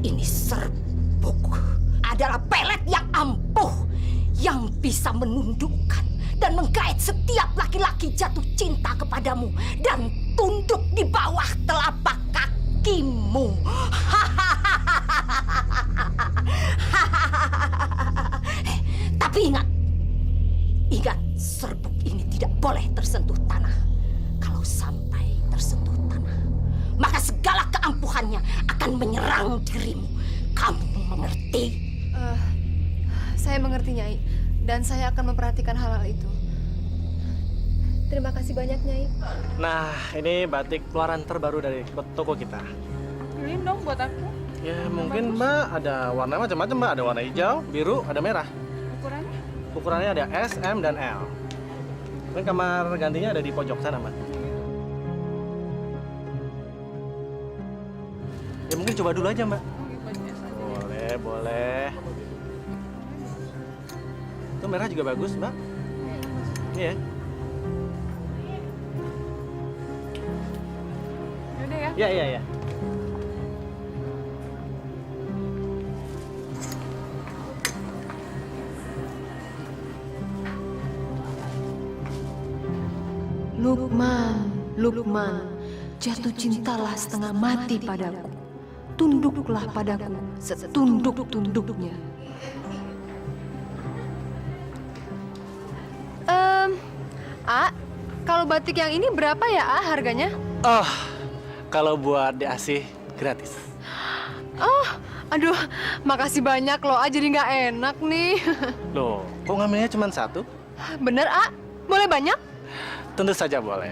Ini serbuk adalah pelet yang ampuh yang bisa menundukkan dan menggait setiap laki-laki jatuh cinta kepadamu dan tunduk di bawah telapak kakimu. Tapi ingat, serbuk ini tidak boleh tersentuh tanah. Kalau sampai tersentuh tanah, maka segala keampuhannya akan menyerang dirimu. Kamu mengerti? Saya mengerti, Nyai. Dan saya akan memperhatikan hal-hal itu. Terima kasih banyak, Nyai. Nah, ini batik keluaran terbaru dari toko kita. Beliin dong buat aku. Ya, mungkin Mbak ada warna macam-macam, Mbak. Ada warna hijau, biru, ada merah. Ukurannya? Ukurannya ada S, M, dan L. Mungkin kamar gantinya ada di pojok sana, Mbak. Ya, mungkin coba dulu aja, Mbak. Boleh, boleh. Itu merah juga bagus, Mbak. Iya. Yaudah ya. Iya, iya, iya. Lukman, Lukman, jatuh cintalah setengah mati padaku. Tunduklah padaku setunduk-tunduknya. Kalau batik yang ini berapa ya, harganya? Oh, kalau buat diasih gratis. Oh, aduh, makasih banyak loh, jadi nggak enak nih. Loh, kok ngambilnya cuma satu? Bener, boleh banyak? Tentu saja boleh.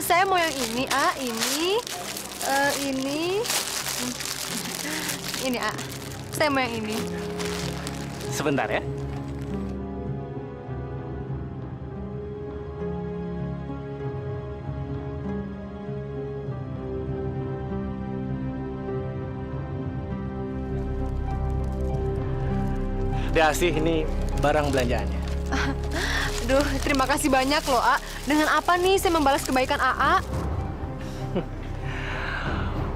Saya mau yang ini, ini, saya mau yang ini. Sebentar ya. Diasih, ini barang belanjaannya. Aduh, terima kasih banyak loh, Dengan apa nih saya membalas kebaikan AA?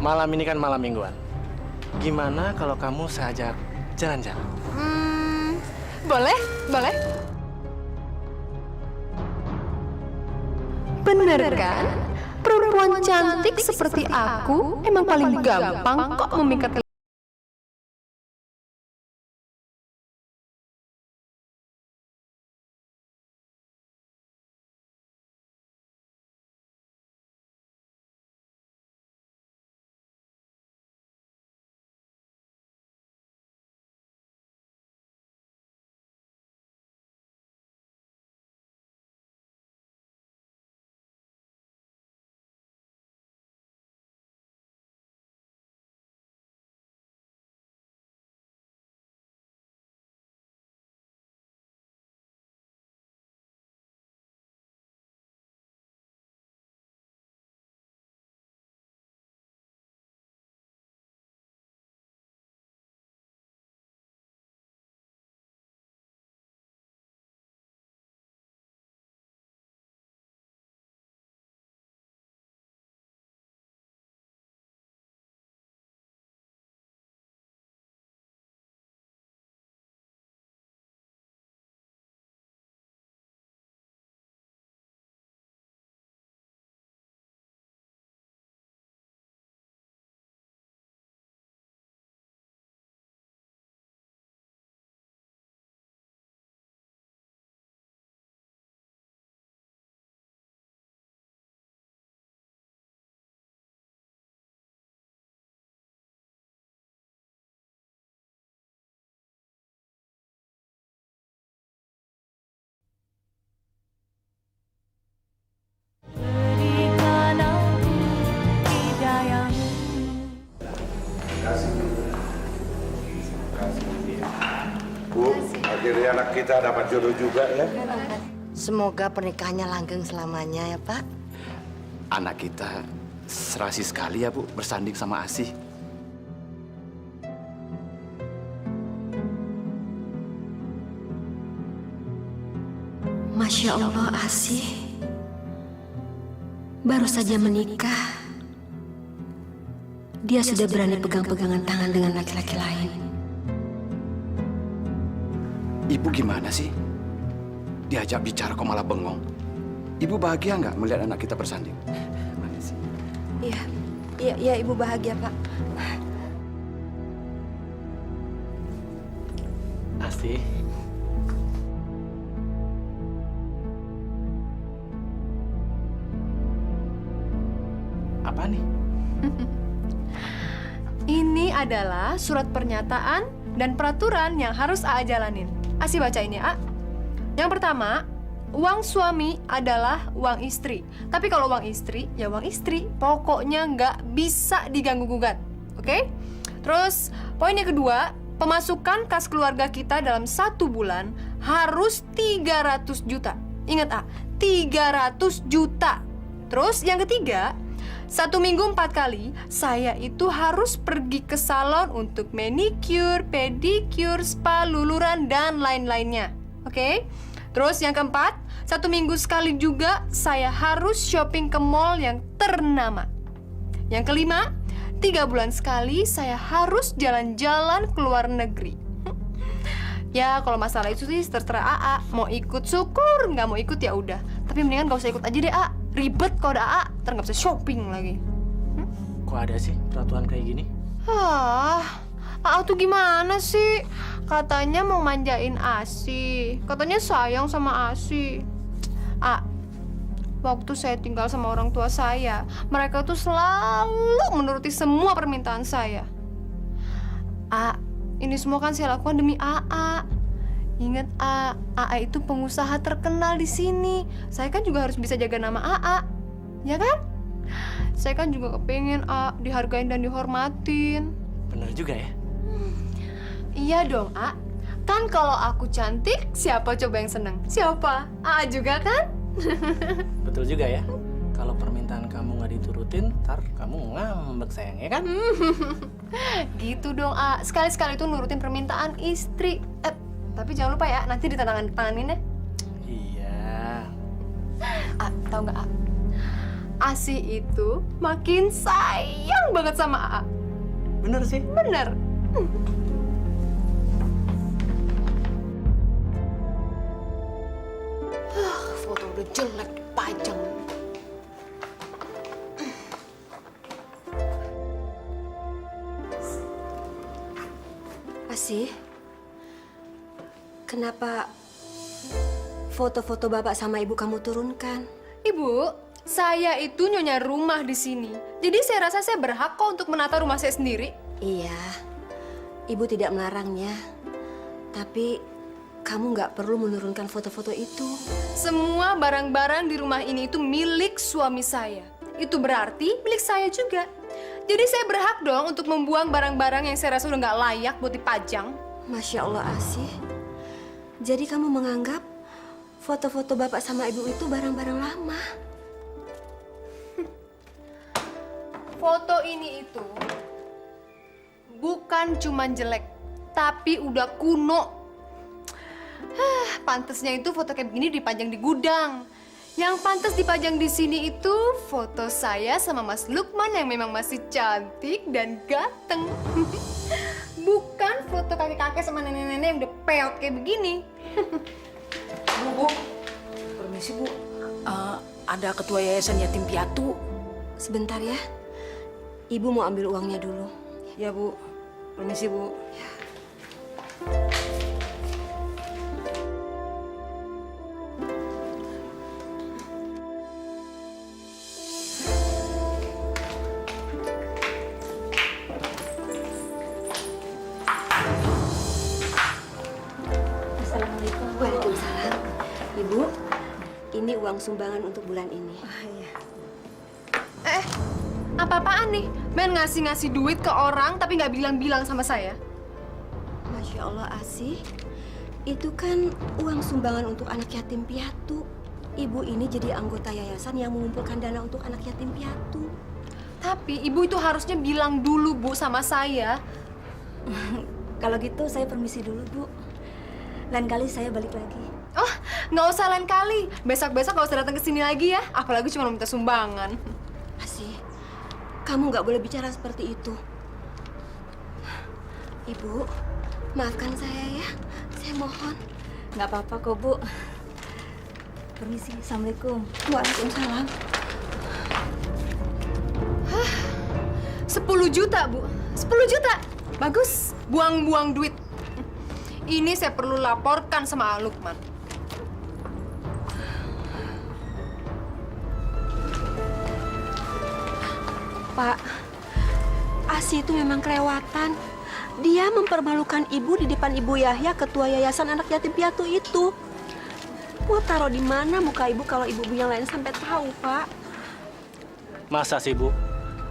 Malam ini kan malam mingguan. Gimana kalau kamu saya ajak jalan-jalan? Boleh, boleh. Bener kan? Perempuan cantik seperti aku emang paling gampang kok memikat. Bu, akhirnya anak kita dapat jodoh juga ya. Semoga pernikahannya langgeng selamanya ya, Pak. Anak kita serasi sekali ya, Bu, bersanding sama Asih. Masya Allah, Asih. Baru saja menikah. dia sudah berani pegang-pegangan tangan dengan laki-laki lain. Ibu gimana sih? Diajak bicara kok malah bengong. Ibu bahagia nggak melihat anak kita bersanding? Mana sih? Iya, Ibu bahagia, Pak. Asti. Apa nih? Ini adalah surat pernyataan dan peraturan yang harus A jalanin. Asi baca ini, A. Yang pertama, uang suami adalah uang istri. Tapi kalau uang istri, ya uang istri. Pokoknya nggak bisa diganggu-gugat. Oke? Terus, poin yang kedua, pemasukan kas keluarga kita dalam 1 bulan harus 300 juta. Ingat, A, 300 juta. Terus, yang ketiga, 1 minggu 4 kali, saya itu harus pergi ke salon untuk manicure, pedicure, spa, luluran, dan lain-lainnya. Oke? Terus yang keempat, 1 minggu sekali juga saya harus shopping ke mall yang ternama. Yang kelima, 3 bulan sekali saya harus jalan-jalan ke luar negeri. Ya, kalau masalah itu sih terserah AA. Mau ikut syukur, nggak mau ikut ya udah. Tapi mendingan nggak usah ikut aja deh, A. Ribet kalau ada AA, ntar nggak bisa shopping lagi. Kok ada sih peraturan kayak gini? AA tuh gimana sih? Katanya mau manjain Asi. Katanya sayang sama Asi. Waktu saya tinggal sama orang tua saya, mereka tuh selalu menuruti semua permintaan saya. Ini semua kan saya lakukan demi AA. Ingat, AA itu pengusaha terkenal di sini. Saya kan juga harus bisa jaga nama AA, ya kan? Saya kan juga kepengen dihargain dan dihormatin. Bener juga ya? Iya dong, A. Kan kalau aku cantik, siapa coba yang seneng? Siapa? AA juga kan? Betul juga ya. Kalau permintaan kamu nggak diturutin, ntar kamu ngambek sayang, ya kan? Gitu dong, A. Sekali-sekali tuh nurutin permintaan istri. Tapi jangan lupa ya, nanti ditandatanganin ya. Iya. Tahu nggak, A? Asi itu makin sayang banget sama A. Bener sih. Bener. Foto udah jelek dipajang. Asi, kenapa foto-foto bapak sama ibu kamu turunkan? Ibu, saya itu nyonya rumah di sini. Jadi saya rasa saya berhak kok untuk menata rumah saya sendiri. Iya, ibu tidak melarangnya. Tapi kamu nggak perlu menurunkan foto-foto itu. Semua barang-barang di rumah ini itu milik suami saya. Itu berarti milik saya juga. Jadi saya berhak dong untuk membuang barang-barang yang saya rasa udah nggak layak buat dipajang. Masya Allah, Asi. Jadi kamu menganggap foto-foto bapak sama ibu itu barang-barang lama? Foto ini itu bukan cuma jelek, tapi udah kuno. Pantesnya itu foto kayak begini dipajang di gudang. Yang pantas dipajang di sini itu foto saya sama Mas Lukman yang memang masih cantik dan ganteng. Bukan foto kakek-kakek sama nenek-nenek yang udah peot kayak begini. Bu, permisi Bu. Ada ketua yayasan yatim piatu. Sebentar ya. Ibu mau ambil uangnya dulu. Ya Bu, permisi Bu. Assalamualaikum. Waalaikumsalam. Ibu, ini uang sumbangan untuk bulan ini. Apa-apaan nih? Ben ngasih-ngasih duit ke orang tapi nggak bilang-bilang sama saya. Masya Allah, Asi. Itu kan uang sumbangan untuk anak yatim piatu. Ibu ini jadi anggota yayasan yang mengumpulkan dana untuk anak yatim piatu. Tapi ibu itu harusnya bilang dulu, Bu, sama saya. Kalau gitu saya permisi dulu, Bu. Lain kali saya balik lagi. Oh, nggak usah lain kali. Besok-besok nggak usah datang ke sini lagi ya. Apalagi cuma minta sumbangan. Asi, Kamu nggak boleh bicara seperti itu. Ibu, maafkan saya ya. Saya mohon. Nggak apa-apa kok, Bu. Permisi, Assalamualaikum. Waalaikumsalam. 10 juta, Bu. 10 juta. Bagus. Buang-buang duit. Ini saya perlu laporkan sama Lukman. Pak, Asi itu memang kelewatan. Dia mempermalukan ibu di depan Ibu Yahya, ketua yayasan anak yatim piatu itu. Mau taruh di mana muka ibu kalau ibu-ibu yang lain sampai tahu, Pak? Masa sih, Bu?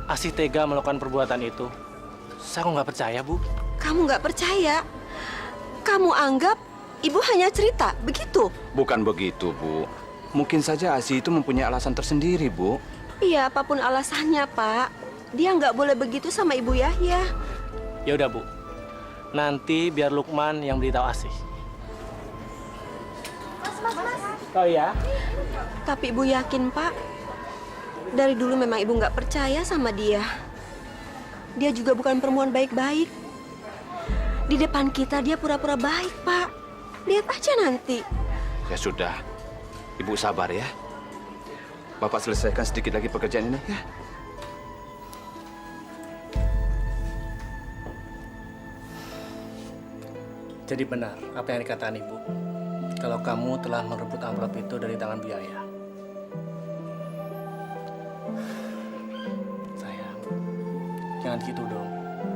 Asih tega melakukan perbuatan itu? Saya kok nggak percaya, Bu. Kamu nggak percaya? Kamu anggap ibu hanya cerita, begitu? Bukan begitu, Bu. Mungkin saja Asi itu mempunyai alasan tersendiri, Bu. Iya, apapun alasannya, Pak. Dia nggak boleh begitu sama Ibu Yahya. Ya udah, Bu. Nanti biar Lukman yang beritahu Asih. Oh iya? Tapi Ibu yakin, Pak, dari dulu memang Ibu nggak percaya sama dia. Dia juga bukan perempuan baik-baik. Di depan kita dia pura-pura baik, Pak. Lihat aja nanti. Ya sudah, Ibu sabar ya. Bapak selesaikan sedikit lagi pekerjaan ini ya. Jadi benar apa yang dikatakan Ibu. Kalau kamu telah merebut amplop itu dari tangan Bu Yaya. Sayang, jangan gitu dong.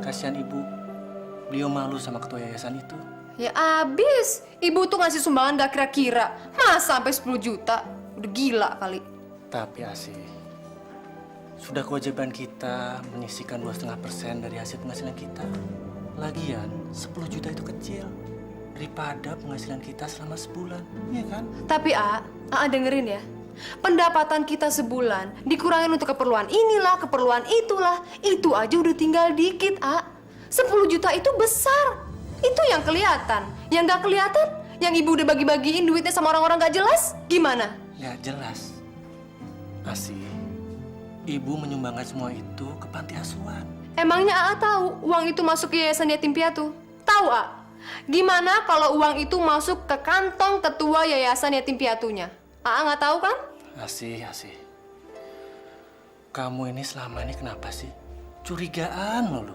Kasihan Ibu. Beliau malu sama ketua yayasan itu. Ya abis. Ibu tuh ngasih sumbangan gak kira-kira. Masa sampai 10 juta? Udah gila kali. Tapi Asih, sudah kewajiban kita menyisihkan 2,5% dari hasil penghasilan kita. Lagian, 10 juta itu kecil daripada penghasilan kita selama sebulan, iya kan? Tapi A dengerin ya. Pendapatan kita sebulan dikurangin untuk keperluan inilah, keperluan itulah. Itu aja udah tinggal dikit, A. 10 juta itu besar. Itu yang kelihatan. Yang gak kelihatan, yang ibu udah bagi-bagiin duitnya sama orang-orang gak jelas, gimana? Ya jelas. Asih, Ibu menyumbangkan semua itu ke panti asuhan. Emangnya A tahu uang itu masuk ke yayasan yatim piatu? Tahu A? Gimana kalau uang itu masuk ke kantong ketua yayasan yatim piatunya? A nggak tahu kan? Asih. Kamu ini selama ini kenapa sih? Curigaan loh.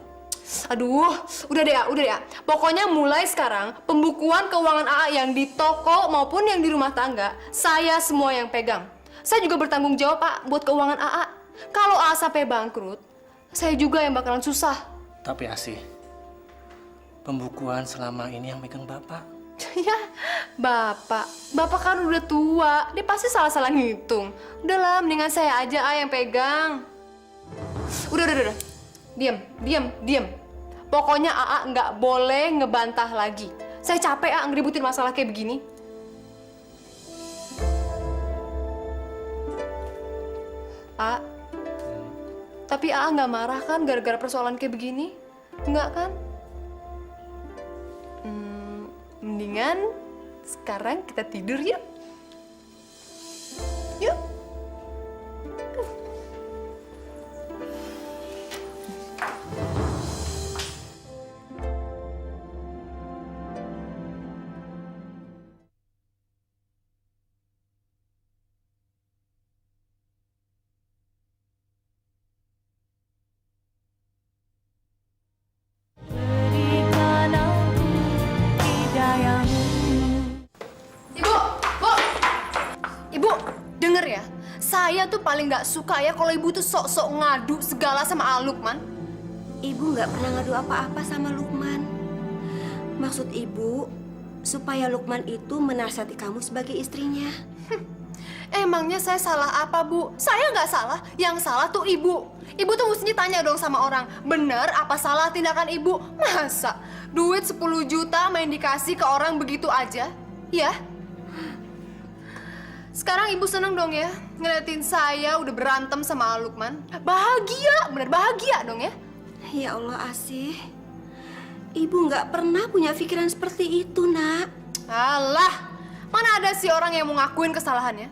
Aduh, udah deh A. Pokoknya mulai sekarang pembukuan keuangan AA yang di toko maupun yang di rumah tangga, saya semua yang pegang. Saya juga bertanggung jawab A buat keuangan AA. Kalau AA sampai bangkrut, saya juga yang bakalan susah. Tapi Asih, pembukuan selama ini yang megang Bapak. Ya, Bapak kan udah tua, dia pasti salah-salah ngitung. Udahlah, mendingan saya aja yang pegang. Udah. Diam. Pokoknya AA nggak boleh ngebantah lagi. Saya capek ngeributin masalah kayak begini. Tapi AA nggak marah kan gara-gara persoalan kayak begini? Nggak kan? Mendingan sekarang kita tidur yuk. Yuk. Ibu, denger ya. Saya tuh paling nggak suka ya kalau ibu tuh sok-sok ngadu segala sama Lukman. Ibu nggak pernah ngadu apa-apa sama Lukman. Maksud ibu supaya Lukman itu menasihati kamu sebagai istrinya. Emangnya saya salah apa, Bu? Saya nggak salah. Yang salah tuh ibu. Ibu tuh mestinya tanya dong sama orang, bener apa salah tindakan ibu? Masa duit 10 juta main dikasih ke orang begitu aja? Ya? Sekarang ibu seneng dong ya ngeliatin saya udah berantem sama Lukman. Bahagia, bener bahagia dong ya? Ya Allah, Asih. Ibu nggak pernah punya pikiran seperti itu, Nak. Alah, mana ada sih orang yang mau ngakuin kesalahannya?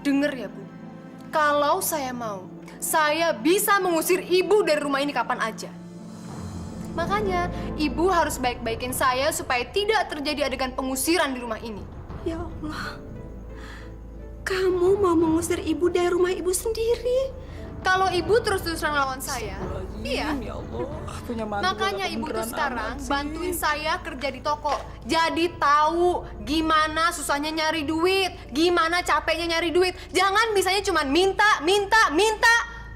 Dengar ya, Bu. Kalau saya mau, saya bisa mengusir ibu dari rumah ini kapan aja. Makanya, ibu harus baik-baikin saya supaya tidak terjadi adegan pengusiran di rumah ini. Ya Allah, kamu mau mengusir ibu dari rumah ibu sendiri? Kalau ibu terus-terusan lawan saya, iya. Ya Allah, punya mantu Makanya gak ibu tuh beneran sekarang amat sih. bantuin saya kerja di toko. Jadi tahu gimana susahnya nyari duit, gimana capeknya nyari duit. Jangan misalnya cuma minta,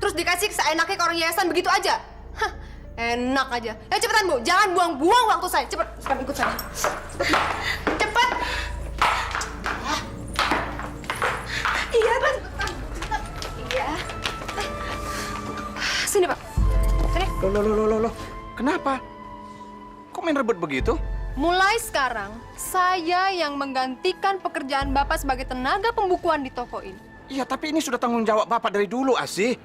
terus dikasih seenaknya ke orang yayasan begitu aja. Hah, enak aja. Ya cepetan Bu, jangan buang-buang waktu saya. Cepet, sekarang ikut saya. Cepet. Iya, Pak. Iya. Sini Pak. Sini. Loh. Kenapa? Kok main rebut begitu? Mulai sekarang, saya yang menggantikan pekerjaan Bapak sebagai tenaga pembukuan di toko ini. Iya, tapi ini sudah tanggung jawab Bapak dari dulu, Asih.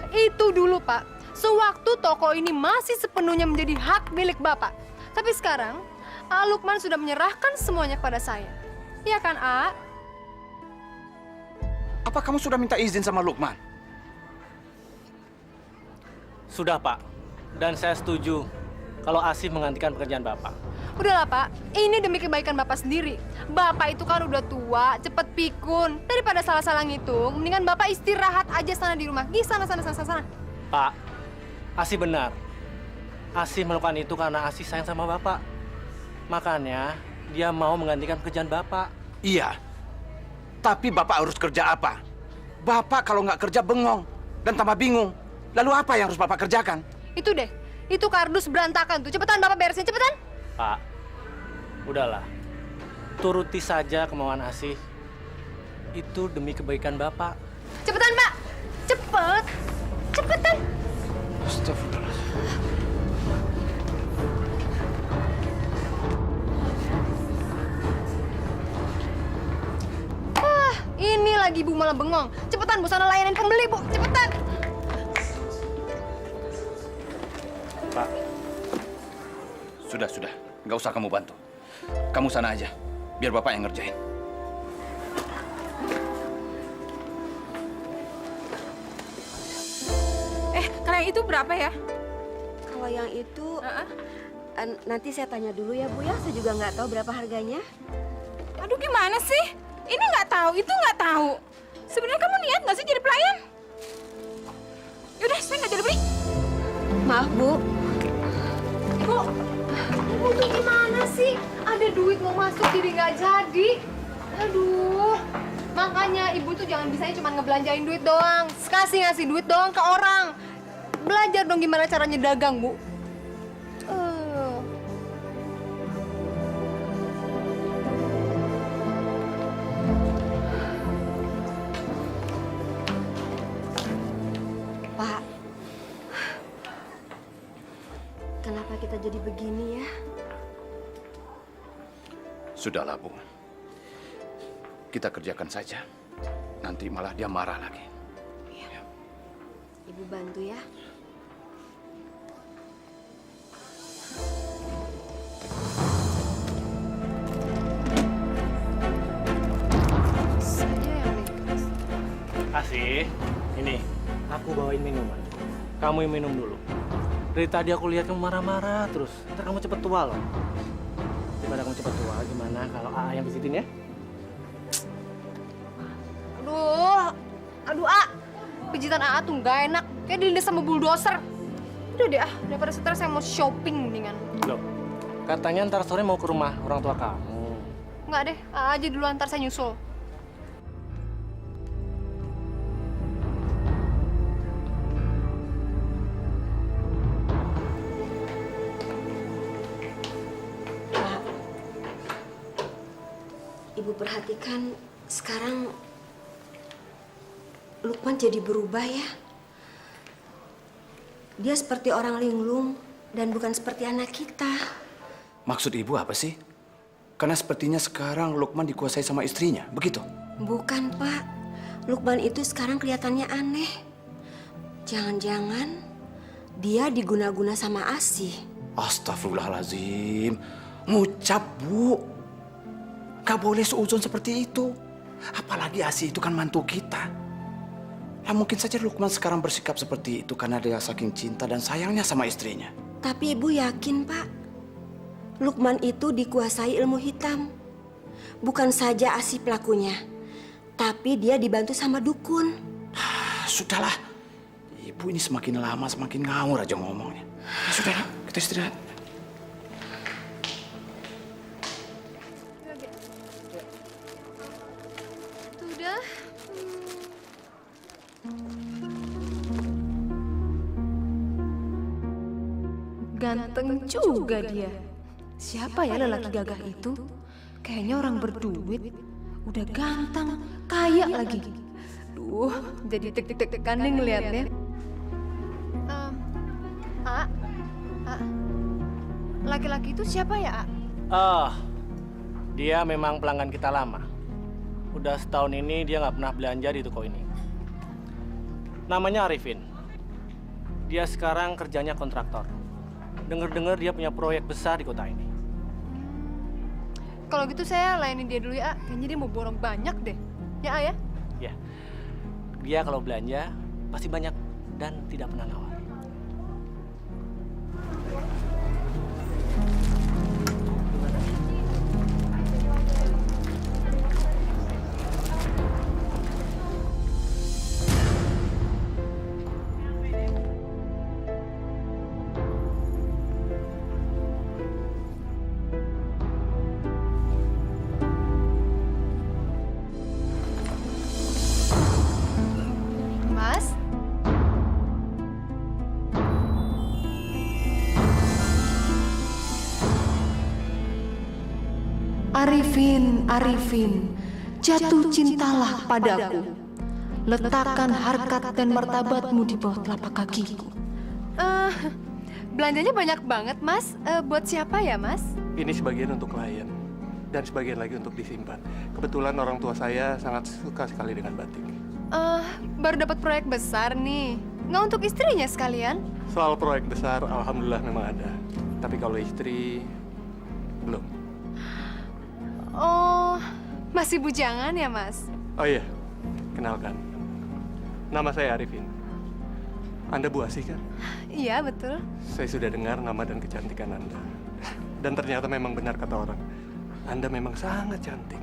Itu dulu, Pak. Sewaktu toko ini masih sepenuhnya menjadi hak milik Bapak. Tapi sekarang, A. Lukman sudah menyerahkan semuanya kepada saya. Iya kan, A? Apa kamu sudah minta izin sama Lukman? Sudah, Pak. Dan saya setuju kalau Asih menggantikan pekerjaan Bapak. Udahlah, Pak. Ini demi kebaikan Bapak sendiri. Bapak itu kan udah tua, cepet pikun. Daripada salah-salah ngitung, mendingan Bapak istirahat aja sana di rumah. Di sana. Pak, Asih benar. Asih melakukan itu karena Asih sayang sama Bapak. Makanya dia mau menggantikan pekerjaan Bapak. Iya. Tapi Bapak harus kerja apa? Bapak kalau nggak kerja bengong dan tambah bingung. Lalu apa yang harus Bapak kerjakan? Itu deh. Itu kardus berantakan tuh. Cepetan Bapak beresin, cepetan. Pak, udahlah. Turuti saja kemauan Asih. Itu demi kebaikan Bapak. Cepetan, Pak. Cepet. Cepetan. Astagfirullah. Ini lagi Bu malah bengong. Cepetan Bu, sana layanin pembeli Bu. Cepetan. Pak, Sudah. Nggak usah kamu bantu. Kamu sana aja. Biar Bapak yang ngerjain. Kalau yang itu berapa ya? Kalau yang itu, nanti saya tanya dulu ya, Bu ya. Saya juga nggak tahu berapa harganya. Aduh gimana sih? Ini nggak tahu, itu nggak tahu. Sebenarnya kamu niat nggak sih jadi pelayan? Yaudah, saya nggak jadi beli. Maaf, Bu. Bu, Ibu tuh gimana sih? Ada duit mau masuk jadi nggak jadi. Aduh. Makanya Ibu tuh jangan bisanya cuma ngebelanjain duit doang. Ngasih duit doang ke orang. Belajar dong gimana caranya dagang, Bu. Pak, kenapa kita jadi begini ya? Sudahlah, Bu. Kita kerjakan saja. Nanti malah dia marah lagi. Ibu bantu ya. Saya yang nekat. Asih, ini aku bawain minuman. Kamu yang minum dulu. Dari tadi aku lihat kamu marah-marah terus. Ntar kamu cepet tua loh. Daripada kamu cepet tua, gimana kalau AA yang pijitin ya? Aduh, A. Pijitan AA tuh nggak enak. Kayak dilindas sama bulldozer. Udah deh, daripada stres saya mau shopping mendingan. Loh, katanya ntar sore mau ke rumah orang tua kamu. Nggak deh, AA aja duluan, ntar saya nyusul. Pak, Ibu perhatikan sekarang Lukman jadi berubah ya. Dia seperti orang linglung dan bukan seperti anak kita. Maksud Ibu apa sih? Karena sepertinya sekarang Lukman dikuasai sama istrinya, begitu? Bukan, Pak. Lukman itu sekarang kelihatannya aneh. Jangan-jangan dia diguna-guna sama Asih. Astagfirullahaladzim. Ngucap, Bu. Gak boleh seuzon seperti itu. Apalagi Asih itu kan mantu kita. Ya mungkin saja Lukman sekarang bersikap seperti itu karena dia saking cinta dan sayangnya sama istrinya. Tapi ibu yakin, Pak, Lukman itu dikuasai ilmu hitam. Bukan saja Asi pelakunya, tapi dia dibantu sama dukun. Sudahlah, ibu ini semakin lama semakin ngawur aja ngomongnya. Ya sudah, kita istirahat. Sudah. Ganteng juga dia. Siapa ya lelaki gagah itu? Kayaknya orang berduit. Udah ganteng, kaya lagi. Duh, jadi deg-degan nih ngeliatnya. Laki-laki itu siapa ya, Dia memang pelanggan kita lama. Udah setahun ini dia nggak pernah belanja di toko ini. Namanya Arifin. Dia sekarang kerjanya kontraktor. Dengar-dengar dia punya proyek besar di kota ini. Kalau gitu saya layanin dia dulu ya, kayaknya dia mau borong banyak deh. Ya, A, ya? Ya, dia kalau belanja pasti banyak dan tidak pernah nawar. Mas? Arifin, jatuh cintalah padaku. Letakkan harkat dan martabatmu di bawah telapak kakiku. Belanjanya banyak banget, Mas. Buat siapa ya, Mas? Ini sebagian untuk klien dan sebagian lagi untuk disimpan. Kebetulan orang tua saya sangat suka sekali dengan batik. Baru dapat proyek besar nih. Nggak untuk istrinya sekalian? Soal proyek besar, alhamdulillah memang ada. Tapi kalau istri, belum. Oh, masih bujangan ya, Mas? Oh iya, kenalkan. Nama saya Arifin. Anda Bu Asih kan? Iya, betul. Saya sudah dengar nama dan kecantikan Anda. Dan ternyata memang benar kata orang. Anda memang sangat cantik.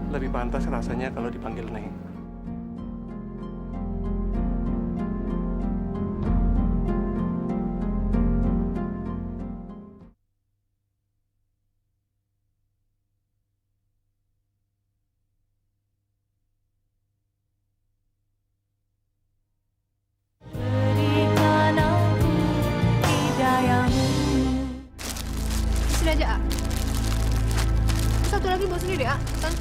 Lebih pantas rasanya kalau dipanggil Neng. Sini aja, A. Satu lagi bawa sini deh, A. Kan?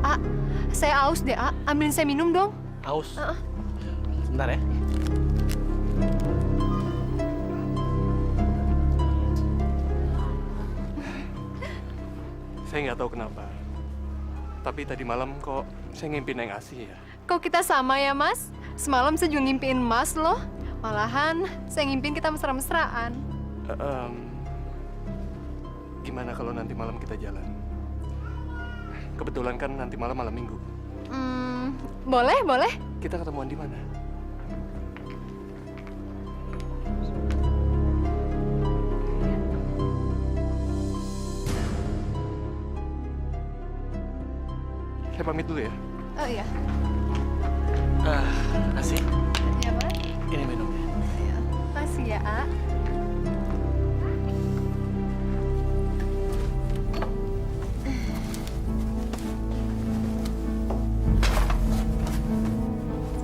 A, saya aus deh, A. Ambilin saya minum dong. Aus. Sebentar ya. Saya nggak tahu kenapa. Tapi tadi malam kok saya ngimpi Neng Asih ya. Kok kita sama ya, Mas? Semalam saya juga ngimpiin Mas loh. Malahan saya ngimpiin kita mesra-mesraan. Gimana kalau nanti malam kita jalan? Kebetulan kan nanti malam malam minggu. Boleh, boleh. Kita ketemuan di mana? Saya pamit dulu ya. Oh iya. Asih, Iya, Mas. ini minumnya. Iya. Makasih ya, A.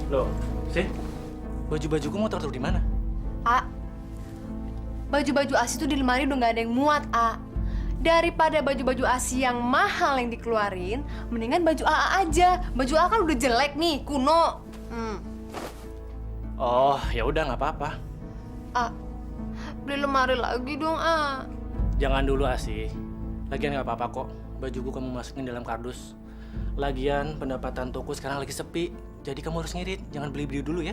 Loh, sih? Baju-bajuku mau taruh di mana? A, baju-baju ASI itu di lemari udah nggak ada yang muat, A. Daripada baju-baju ASI yang mahal yang dikeluarin, mendingan baju AA aja. Baju AA kan udah jelek nih, kuno. Oh, ya udah nggak apa-apa. A, beli lemari lagi dong, A. Jangan dulu Asih. Lagian nggak apa-apa kok. Bajuku kamu masukin dalam kardus. Lagian pendapatan toko sekarang lagi sepi. Jadi kamu harus ngirit. Jangan beli-beli dulu ya.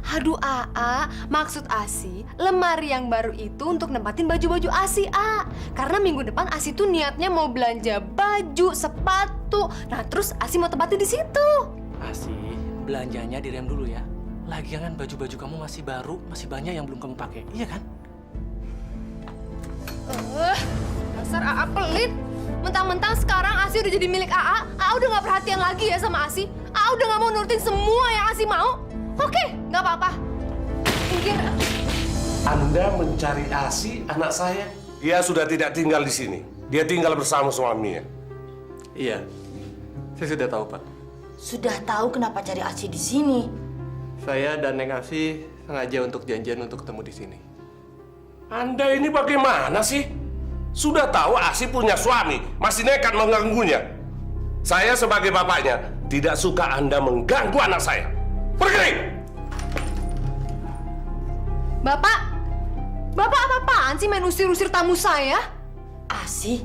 Aduh, Aa, maksud Asi, lemari yang baru itu untuk nempatin baju-baju Asi, A. Karena minggu depan Asi tuh niatnya mau belanja baju, sepatu. Nah, terus Asi mau tempatin di situ. Asi, belanjanya direm dulu ya. Lagian kan baju-baju kamu masih baru, masih banyak yang belum kamu pakai, iya kan? Dasar Aa pelit. Mentang-mentang sekarang Asi udah jadi milik Aa udah gak perhatian lagi ya sama Asi. Aa udah gak mau nurutin semua yang Asi mau. Oke, gak apa-apa. Minggir. Anda mencari Asi, anak saya? Dia sudah tidak tinggal di sini. Dia tinggal bersama suaminya. Iya, saya sudah tahu, Pak. Sudah tahu kenapa cari Asi di sini? Saya dan Neng Asi sengaja untuk janjian untuk ketemu di sini. Anda ini bagaimana sih? Sudah tahu Asi punya suami, masih nekat mengganggunya. Saya sebagai bapaknya tidak suka Anda mengganggu anak saya. Pergi! Bapak apa-apaan sih main usir-usir tamu saya? Asi,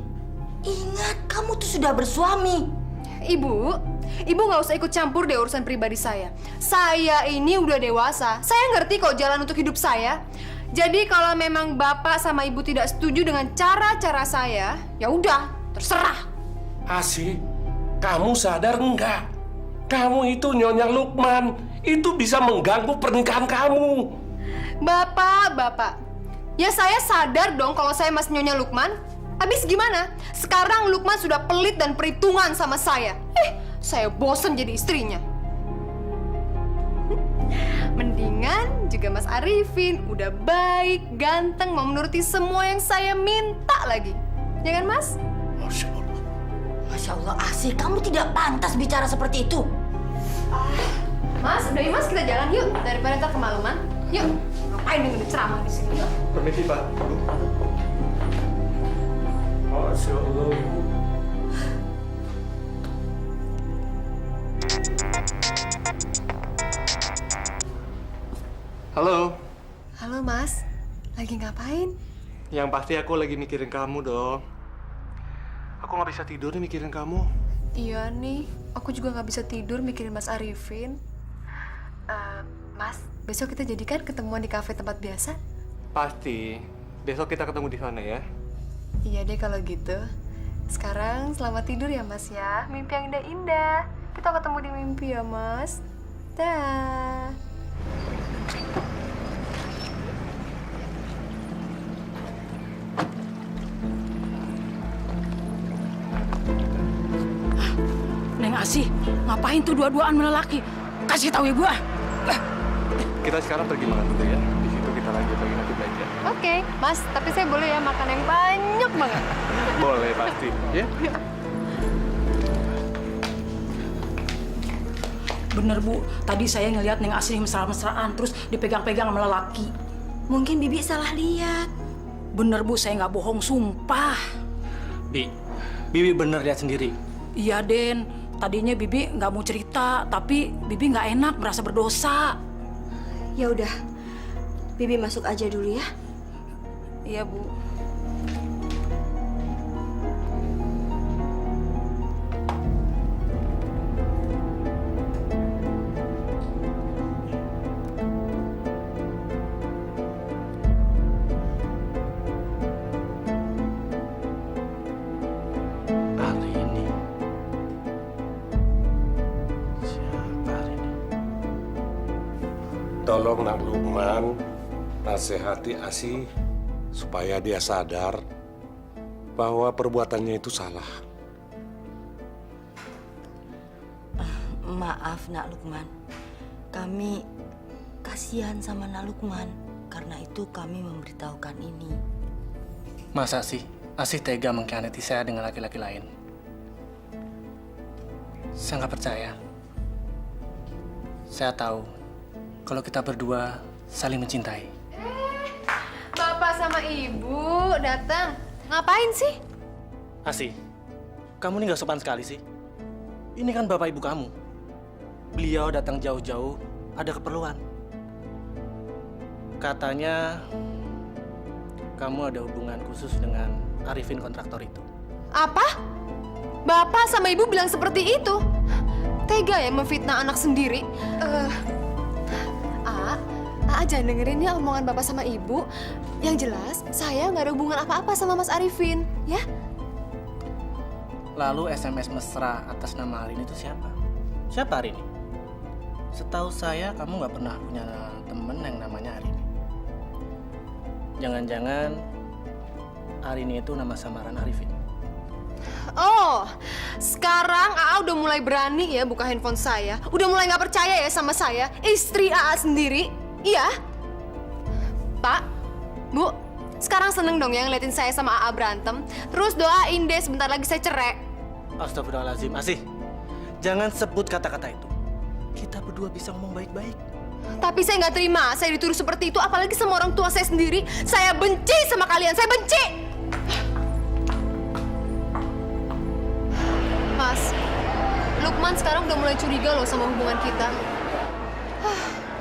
ingat kamu tuh sudah bersuami. Ibu nggak usah ikut campur deh urusan pribadi saya. Saya ini udah dewasa. Saya ngerti kok jalan untuk hidup saya. Jadi kalau memang Bapak sama Ibu tidak setuju dengan cara-cara saya, ya udah, terserah. Asi, kamu sadar enggak? Kamu itu Nyonya Lukman. Itu bisa mengganggu pernikahan kamu. Bapak. Ya saya sadar dong kalau saya masih Nyonya Lukman. Habis gimana? Sekarang Lukman sudah pelit dan perhitungan sama saya. Saya bosen jadi istrinya. Mendingan juga Mas Arifin. Udah baik, ganteng, mau menuruti semua yang saya minta lagi. Ya kan, Mas? Masya Allah. Masya Allah, Asi, kamu tidak pantas bicara seperti itu. Mas, udah yuk Mas, kita jalan yuk. Daripada ntar kemalaman. Yuk. Ngapain dengerin ceramah di sini? Yuk. Permisi, Pak. Masya Allah. Halo. Halo Mas, lagi ngapain? Yang pasti aku lagi mikirin kamu dong. Aku nggak bisa tidur nih mikirin kamu. Iya nih, aku juga nggak bisa tidur mikirin Mas Arifin. Mas, besok kita jadikan ketemuan di kafe tempat biasa? Pasti. Besok kita ketemu di sana ya. Iya deh kalau gitu. Sekarang selamat tidur ya Mas ya. Mimpi yang indah-indah. Kita ketemu di mimpi ya Mas. Dah. Neng Asi, ngapain tuh dua-duaan melelaki? Kasih tahu ibu ah. Kita sekarang pergi makan dulu ya. Di situ kita lanjut lagi nanti belanja. Oke, Mas. Tapi saya boleh ya makan yang banyak banget. Boleh pasti. Ya. Bener Bu, tadi saya ngeliat Neng Asi mesra-mesraan terus dipegang-pegang sama lelaki. Mungkin Bibi salah lihat. Bener Bu, saya nggak bohong, sumpah. Bibi bener lihat sendiri. Iya Den, tadinya Bibi nggak mau cerita, tapi Bibi nggak enak, merasa berdosa. Ya udah, Bibi masuk aja dulu ya. Iya Bu. Tolong Nak Lukman, nasihati Asi supaya dia sadar bahwa perbuatannya itu salah. Maaf Nak Lukman, kami kasihan sama Nak Lukman, karena itu kami memberitahukan ini. Masa sih Asi tega mengkhianati saya dengan laki-laki lain? Saya nggak percaya. Saya tahu kalau kita berdua saling mencintai. Bapak sama Ibu datang. Ngapain sih? Asi, kamu ini nggak sopan sekali sih. Ini kan bapak ibu kamu. Beliau datang jauh-jauh, ada keperluan. Katanya kamu ada hubungan khusus dengan Arifin kontraktor itu. Apa? Bapak sama Ibu bilang seperti itu? Tega ya memfitnah anak sendiri? aja dengerin ya omongan bapak sama ibu. Yang jelas, saya nggak ada hubungan apa-apa sama Mas Arifin, ya? Lalu SMS mesra atas nama Arini itu siapa? Siapa Arini? Setahu saya kamu nggak pernah punya temen yang namanya Arini. Jangan-jangan Arini itu nama samaran Arifin. Oh, sekarang AA udah mulai berani ya buka handphone saya. Udah mulai nggak percaya ya sama saya, istri AA sendiri. Iya, Pak, Bu, sekarang seneng dong ya ngeliatin saya sama AA berantem. Terus doain deh sebentar lagi saya cerai. Astagfirullahaladzim, Asih. Jangan sebut kata-kata itu. Kita berdua bisa ngomong baik-baik. Tapi saya nggak terima, saya dituduh seperti itu, apalagi sama orang tua saya sendiri. Saya benci sama kalian, saya benci. Mas, Lukman sekarang udah mulai curiga loh sama hubungan kita.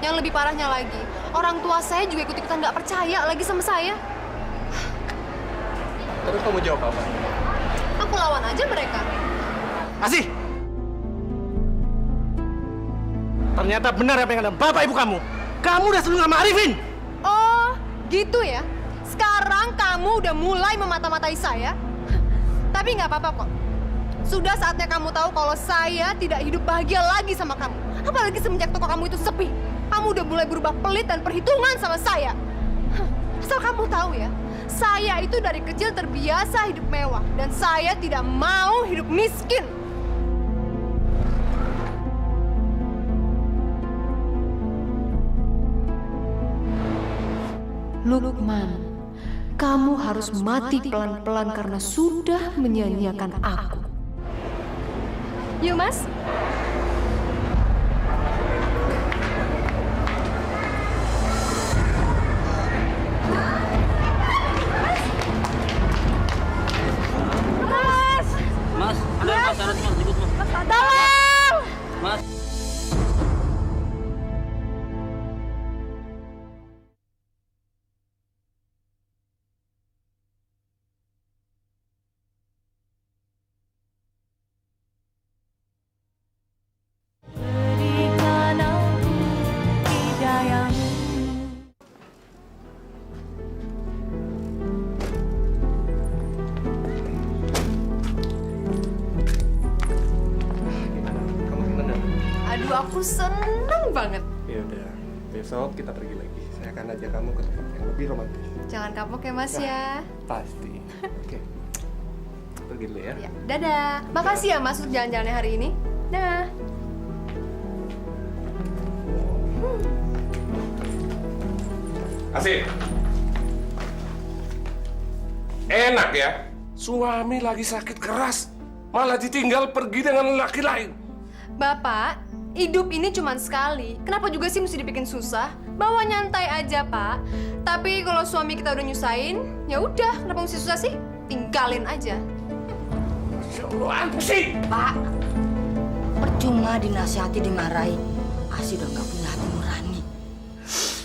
Yang lebih parahnya lagi, orang tua saya juga ikut-ikutan nggak percaya lagi sama saya. Terus kamu jawab apa? Aku lawan aja mereka. Asih! Ternyata benar apa yang ada bapak ibu kamu. Kamu udah selingkuh sama Arifin. Oh, gitu ya? Sekarang kamu udah mulai memata-matai saya? Tapi nggak apa-apa kok. Sudah saatnya kamu tahu kalau saya tidak hidup bahagia lagi sama kamu. Apalagi semenjak toko kamu itu sepi. Kamu udah mulai berubah pelit dan perhitungan sama saya. Asal kamu tahu ya, saya itu dari kecil terbiasa hidup mewah. Dan saya tidak mau hidup miskin. Lukman, kamu harus mati pelan-pelan karena sudah menyia-nyiakan aku. Yuk, Mas. Mas, ada Mas, harus Mas, ikut Mas. Tolong! Mas. Aduh, aku seneng banget. Ya udah, besok kita pergi lagi. Saya akan ajak kamu ke tempat yang lebih romantis. Jangan kapok ya, Mas ya. Pasti. Oke. Pergi dulu ya. Ya, dadah. Makasih ya, Mas, untuk jalan-jalannya hari ini. Dah. Asih. Enak ya, suami lagi sakit keras, malah ditinggal pergi dengan laki lain. Bapak, hidup ini cuma sekali. Kenapa juga sih mesti dibikin susah? Bawa nyantai aja, Pak. Tapi kalau suami kita udah nyusahin, ya udah, kenapa mesti susah sih? Tinggalin aja. Asih. Pak, percuma dinasihati dimarahi. Asih udah nggak punya hati nurani.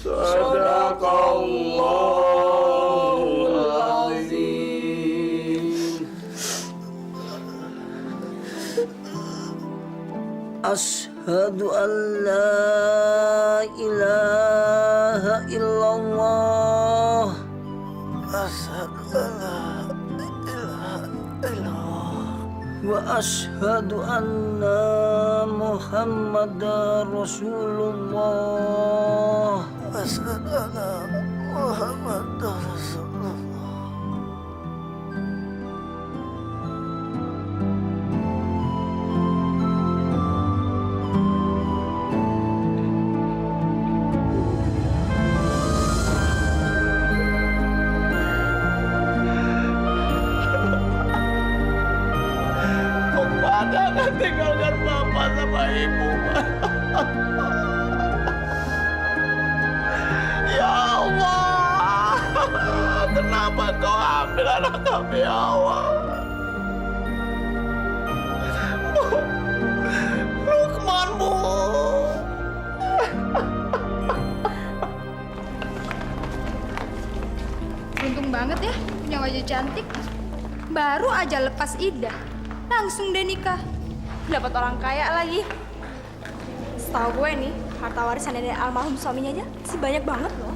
Sadaqallahul-azim. Asyhadu an la ilaha illallah. Asyhadu an la ilaha illallah. Wa asyhadu anna Muhammadar Rasulullah. Asyhadu anna Muhammadar Rasulullah. Jangan tinggalkan Bapak sama Ibu, Pak. Ya Allah, kenapa Kau ambil anak kami, ya Allah? Lukman, Bu. Untung banget ya punya wajah cantik. Baru aja lepas iddah, langsung deh nikah. Dapat orang kaya lagi. Setahu gue nih, Harta warisan dari almarhum suaminya aja sih banyak banget loh.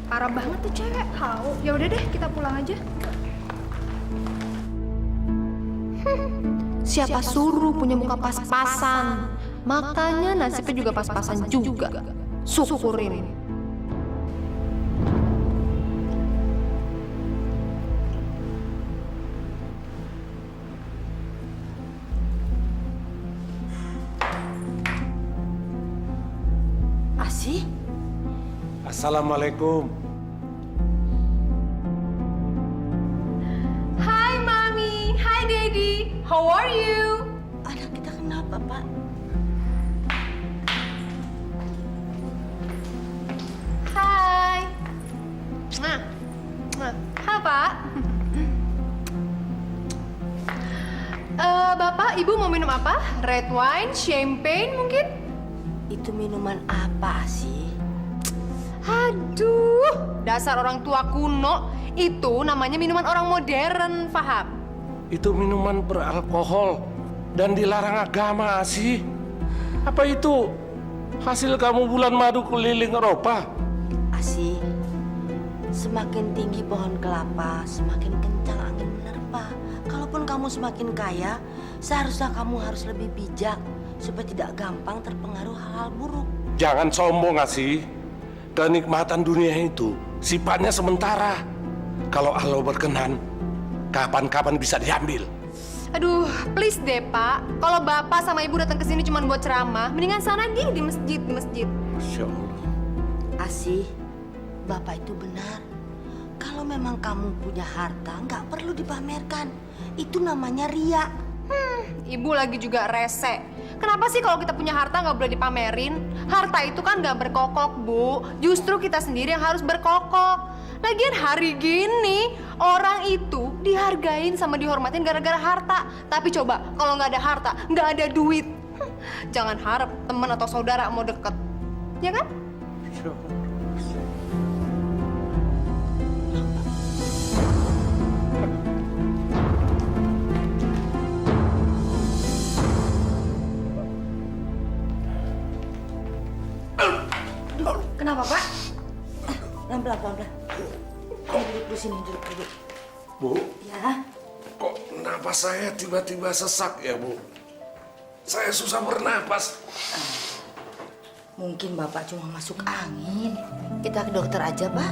Parah banget tuh cewek. Tahu. Ya udah deh, kita pulang aja. Siapa suruh punya muka pas-pasan? Makanya nasibnya juga pas-pasan juga. Syukurin. Asih? Assalamualaikum. Hai Mami, hai Daddy. How are you? Anak kita kenapa, Pak? Hai. Hai Pak. Bapak, Ibu mau minum apa? Red wine, champagne mungkin? Itu minuman apa sih? Aduh, dasar orang tua kuno. Itu namanya minuman orang modern, paham? Itu minuman beralkohol dan dilarang agama sih. Apa itu hasil kamu bulan madu keliling Eropa? Asih, semakin tinggi pohon kelapa, semakin kencang angin menerpa. Kalaupun kamu semakin kaya, seharusnya kamu harus lebih bijak supaya tidak gampang terpengaruh hal-hal buruk. Jangan sombong, Asih. Kenikmatan dunia itu sifatnya sementara. Kalau Allah berkenan, kapan-kapan bisa diambil. Aduh, please deh Pak. Kalau Bapak sama Ibu datang ke sini cuma buat ceramah, mendingan sana di masjid. Masya Allah. Asih, Bapak itu benar. Kalau memang kamu punya harta, nggak perlu dipamerkan. Itu namanya ria. Ibu lagi juga rese. Kenapa sih kalau kita punya harta nggak boleh dipamerin? Harta itu kan nggak berkokok, Bu. Justru kita sendiri yang harus berkokok. Lagian hari gini, orang itu dihargain sama dihormatin gara-gara harta. Tapi coba, kalau nggak ada harta, nggak ada duit. Jangan harap teman atau saudara mau deket. Ya kan? Kenapa, Pak? Pelan-pelan. Duduk sini, duduk. Bu, Ya, kok napas saya tiba-tiba sesak ya, Bu? Saya susah bernapas. mungkin Bapak cuma masuk angin. Kita ke dokter aja, Pak.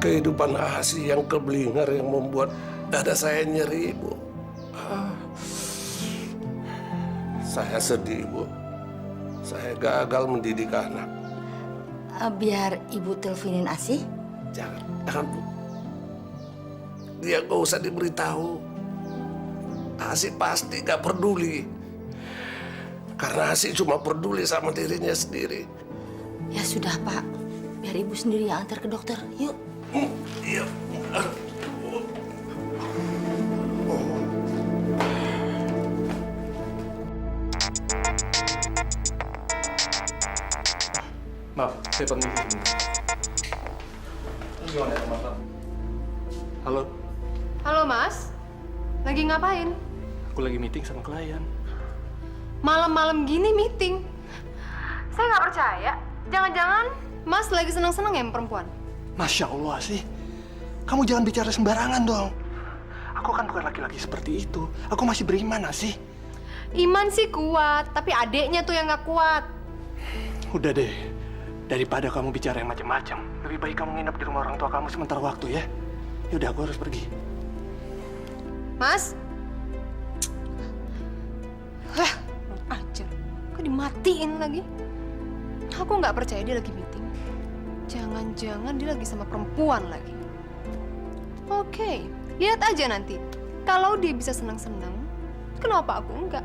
Kehidupan Asih yang keblinger yang membuat dada saya nyeri, Bu. Saya sedih, Bu. Saya gagal mendidik anak. Biar Ibu teleponin Asih. Jangan, Bu. Dia gak usah diberitahu. Asih pasti gak peduli. Karena Asih cuma peduli sama dirinya sendiri. Ya sudah, Pak. Biar Ibu sendiri yang antar ke dokter. Yuk. Iya. Maaf, saya permisi sebentar. Gimana ya, Mas? Halo, Halo Mas, lagi ngapain? aku lagi meeting sama klien. Malam-malam gini meeting? Saya nggak percaya. Jangan-jangan Mas lagi senang-senang ya sama perempuan? Masya Allah sih, kamu jangan bicara sembarangan dong. Aku kan bukan laki-laki seperti itu. Aku masih beriman, sih. Iman sih kuat, tapi adeknya tuh yang nggak kuat. Udah deh, daripada kamu bicara yang macam-macam, lebih baik kamu nginep di rumah orang tua kamu sementara waktu ya. Yaudah, aku harus pergi. Mas? Hah, ajar. Kok dimatiin lagi? Aku nggak percaya dia lagi meeting. Jangan-jangan dia lagi sama perempuan lagi. Oke, lihat aja nanti. Kalau dia bisa senang-senang, kenapa aku enggak?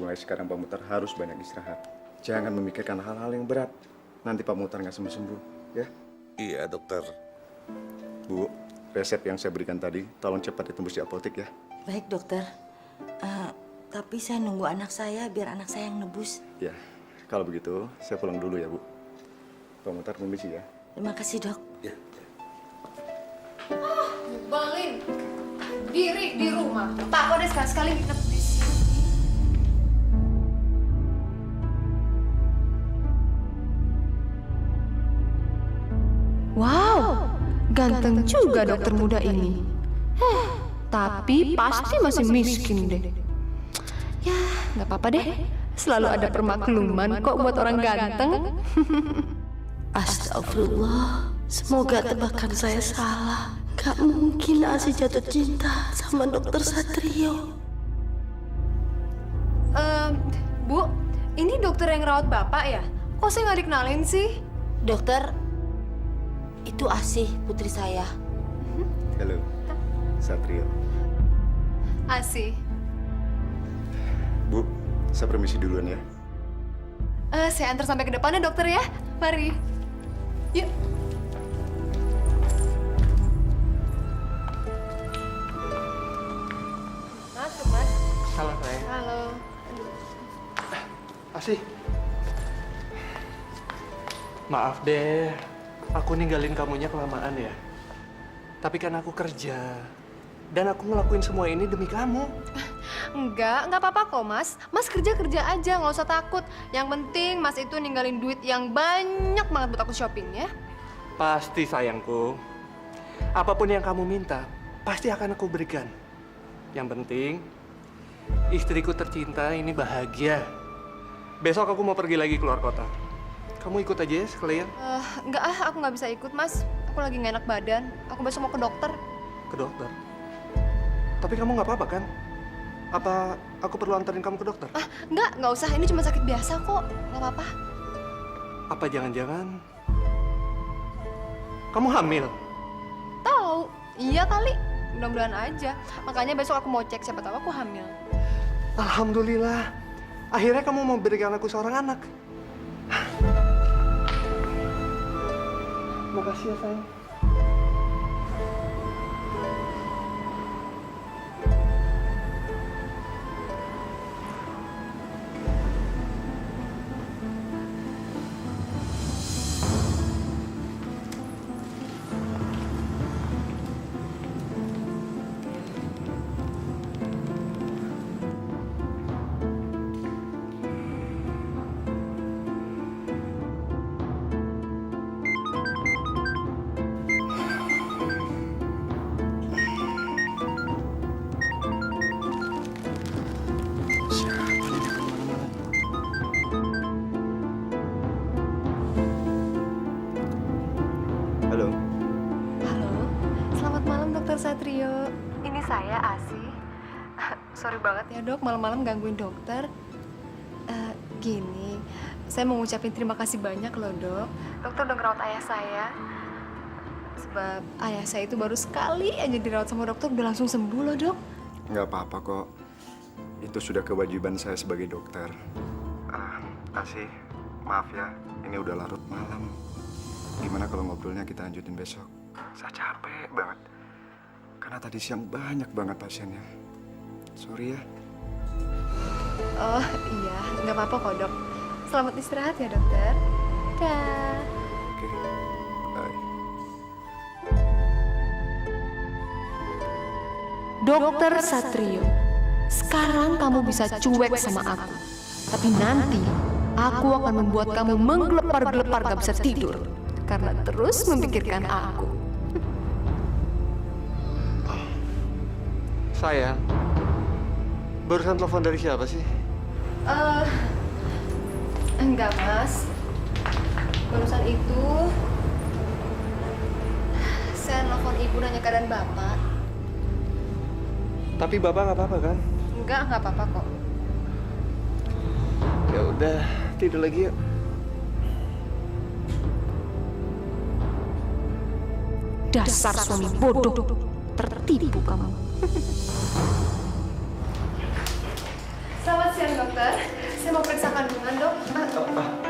mulai sekarang Pak Mutar harus banyak istirahat. Jangan memikirkan hal-hal yang berat. Nanti Pak Mutar nggak sembuh-sembuh, ya? Iya, dokter. Bu, resep yang saya berikan tadi, tolong cepat ditembus di apotek ya. Baik dokter. Tapi saya nunggu anak saya biar anak saya yang nebus. Ya, kalau begitu saya pulang dulu ya Bu. Pak Mutar permisi ya. Terima kasih dok. Ya. Balin, diri di rumah. Tak kok deh sekali-sekali nginep di sini. Wow, ganteng juga dokter muda ini. Tapi pasti masih miskin deh. Ya, nggak apa-apa deh. Selalu ada permakluman kok buat orang ganteng. Astagfirullah, semoga tebakan saya salah. Gak mungkin Asi jatuh cinta sama dokter Satrio. Bu, ini dokter yang rawat bapak ya? Kok saya nggak dikenalin sih? Dokter, itu Asih putri saya. Halo, Satrio. Asih. Bu, saya permisi duluan ya. Saya antar sampai ke depannya dokter ya. Mari. Yuk. Masuk, Mas. Salah saya. Halo. Asih. Maaf deh, aku ninggalin kamunya kelamaan ya. Tapi kan aku kerja. Dan aku ngelakuin semua ini demi kamu. Nggak apa-apa kok, Mas. Mas kerja-kerja aja, nggak usah takut. Yang penting Mas itu ninggalin duit yang banyak banget buat aku shopping ya. Pasti sayangku. Apapun yang kamu minta, pasti akan aku berikan. Yang penting, istriku tercinta ini bahagia. Besok aku mau pergi lagi keluar kota. Kamu ikut aja ya sekalian Nggak aku nggak bisa ikut, Mas. Aku lagi nggak enak badan. Aku besok mau ke dokter. ke dokter. Tapi kamu nggak apa-apa kan? Apa aku perlu anterin kamu ke dokter? Nggak usah. Ini cuma sakit biasa kok. Nggak apa-apa. Apa jangan-jangan kamu hamil? Tahu? Iya kali. Mudah-mudahan aja. Makanya besok aku mau cek siapa tahu aku hamil. Alhamdulillah. Akhirnya kamu mau berikan aku seorang anak. Makasih ya sayang. Halo. Halo. Selamat malam Dokter Satrio. Ini saya Asi. Sorry banget ya dok, malam-malam gangguin dokter. Gini, saya mau ngucapin terima kasih banyak loh dok. Dokter udah ngerawat ayah saya. Sebab ayah saya itu baru sekali aja dirawat sama dokter udah langsung sembuh loh dok. Nggak apa-apa kok. Itu sudah kewajiban saya sebagai dokter. Asih, maaf ya. Ini udah larut malam. Gimana kalau ngobrolnya kita lanjutin besok? Saya capek banget. Karena tadi siang banyak banget pasiennya. Sorry ya. Oh iya, nggak apa-apa kok dok. Selamat istirahat ya dokter. Dah. Oke, bye. Dokter Satrio, sekarang kamu bisa cuek sama aku. Tapi nanti, aku akan membuat kamu menggelepar-gelepar gak bisa tidur. Karena terus memikirkan aku. Sayang, barusan telepon dari siapa sih? Enggak mas. Barusan itu, saya nelfon ibu nanya keadaan bapak. Tapi bapak nggak apa-apa kan? Nggak apa-apa kok. Ya udah, tidur lagi yuk. Dasar suami bodoh, tertipu kamu. Selamat siang, dokter. Saya mau periksa kandungan, dok.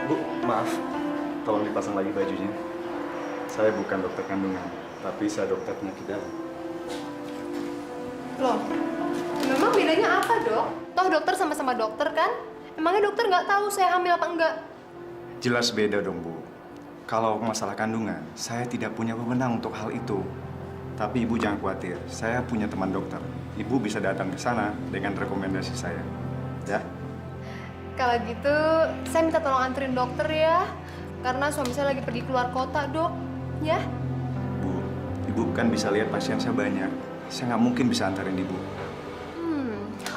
Bu, maaf. Tolong dipasang lagi bajunya. Saya bukan dokter kandungan, tapi saya dokter penyakit dalam. Loh, memang bedanya apa, dok? Toh dokter sama-sama dokter, kan? Emangnya dokter nggak tahu saya hamil apa enggak? Jelas beda dong, Bu. Kalau masalah kandungan, saya tidak punya wewenang untuk hal itu. Tapi Ibu jangan khawatir, saya punya teman dokter. Ibu bisa datang ke sana dengan rekomendasi saya. Ya? Kalau gitu, saya minta tolong anterin dokter ya. Karena suami saya lagi pergi keluar kota, dok. Ya? Bu, Ibu kan bisa lihat pasien saya banyak. Saya nggak mungkin bisa antarin Ibu.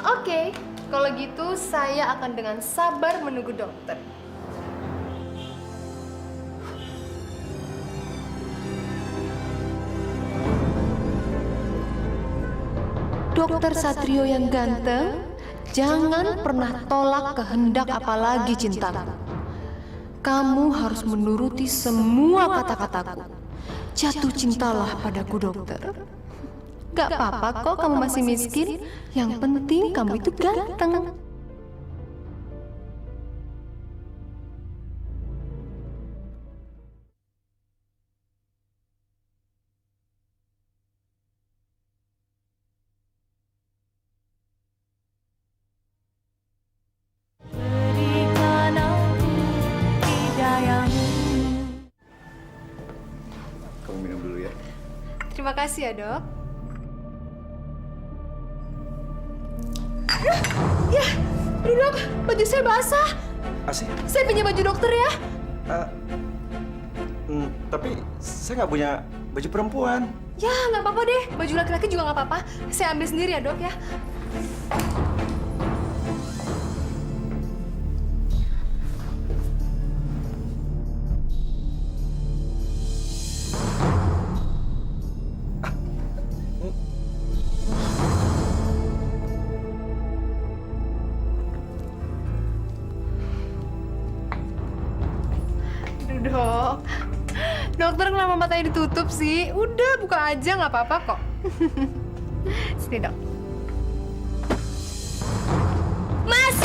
Oke. Kalau gitu, saya akan dengan sabar menunggu dokter. Dokter Satrio yang ganteng, jangan pernah tolak kehendak apalagi cintaku. Kamu harus menuruti semua kata-kataku. Jatuh cintalah padaku, dokter. Gak apa-apa kok kamu masih miskin. Yang penting kamu itu ganteng. Kamu minum dulu ya. Terima kasih ya, dok. Ya, dok, baju saya basah. Asih? Saya pinjam baju dokter ya. Tapi saya nggak punya baju perempuan. Ya, nggak apa-apa deh. Baju laki-laki juga nggak apa-apa. Saya ambil sendiri ya, dok ya. Aduh, dok. Dokter kenapa matanya ditutup sih? Udah, buka aja, nggak apa-apa kok. Sini, dok. Mas!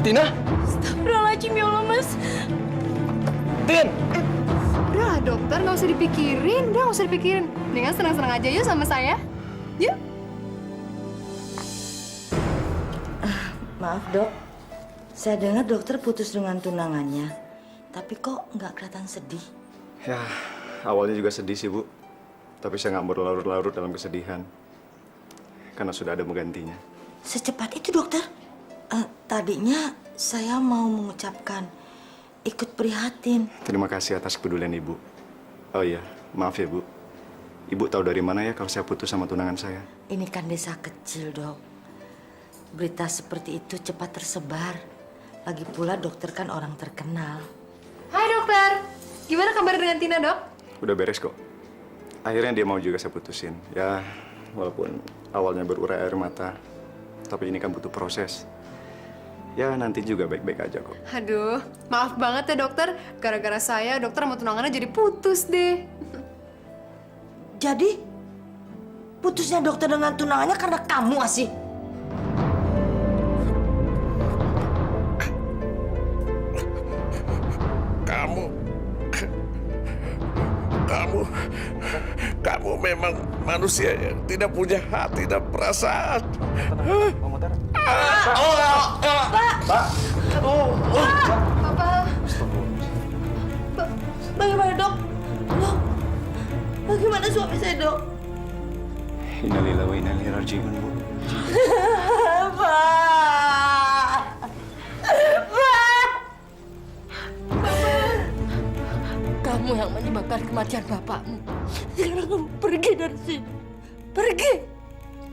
Tina? Astagfirullahaladzim, ya Allah, Mas. Tin! Udah, dokter, nggak usah dipikirin. Udah, nggak usah dipikirin. Mendingan senang-senang aja yuk sama saya. Yuk. Maaf, Dok. Saya dengar dokter putus dengan tunangannya. Tapi kok nggak kelihatan sedih? Ya, awalnya juga sedih sih, Bu. Tapi saya nggak berlarut-larut dalam kesedihan. Karena sudah ada menggantinya. Secepat itu, dokter? Tadinya saya mau mengucapkan ikut prihatin. Terima kasih atas kepedulian Ibu. Oh iya, maaf ya, Bu. Ibu tahu dari mana ya kalau saya putus sama tunangan saya? Ini kan desa kecil, Dok. Berita seperti itu cepat tersebar. Lagi pula dokter kan orang terkenal. Hai, dokter. Gimana kabar dengan Tina, dok? Udah beres kok. Akhirnya dia mau juga saya putusin. Ya, walaupun awalnya berurai air mata. Tapi ini kan butuh proses. Ya, nanti juga baik-baik aja kok. Aduh, maaf banget ya, dokter. Gara-gara saya, dokter sama tunangannya jadi putus deh. Jadi, putusnya dokter dengan tunangannya karena kamu, Asih? Kamu memang manusia yang tidak punya hati dan perasaan. Bagaimana, Dok? Dok, bagaimana suami saya, Dok? Innalillahi wa inna ilaihi raji'un, Bu. Pak! Pak! Kamu yang menyebabkan kematian bapakmu. Sekarang kamu pergi dari sini. Pergi.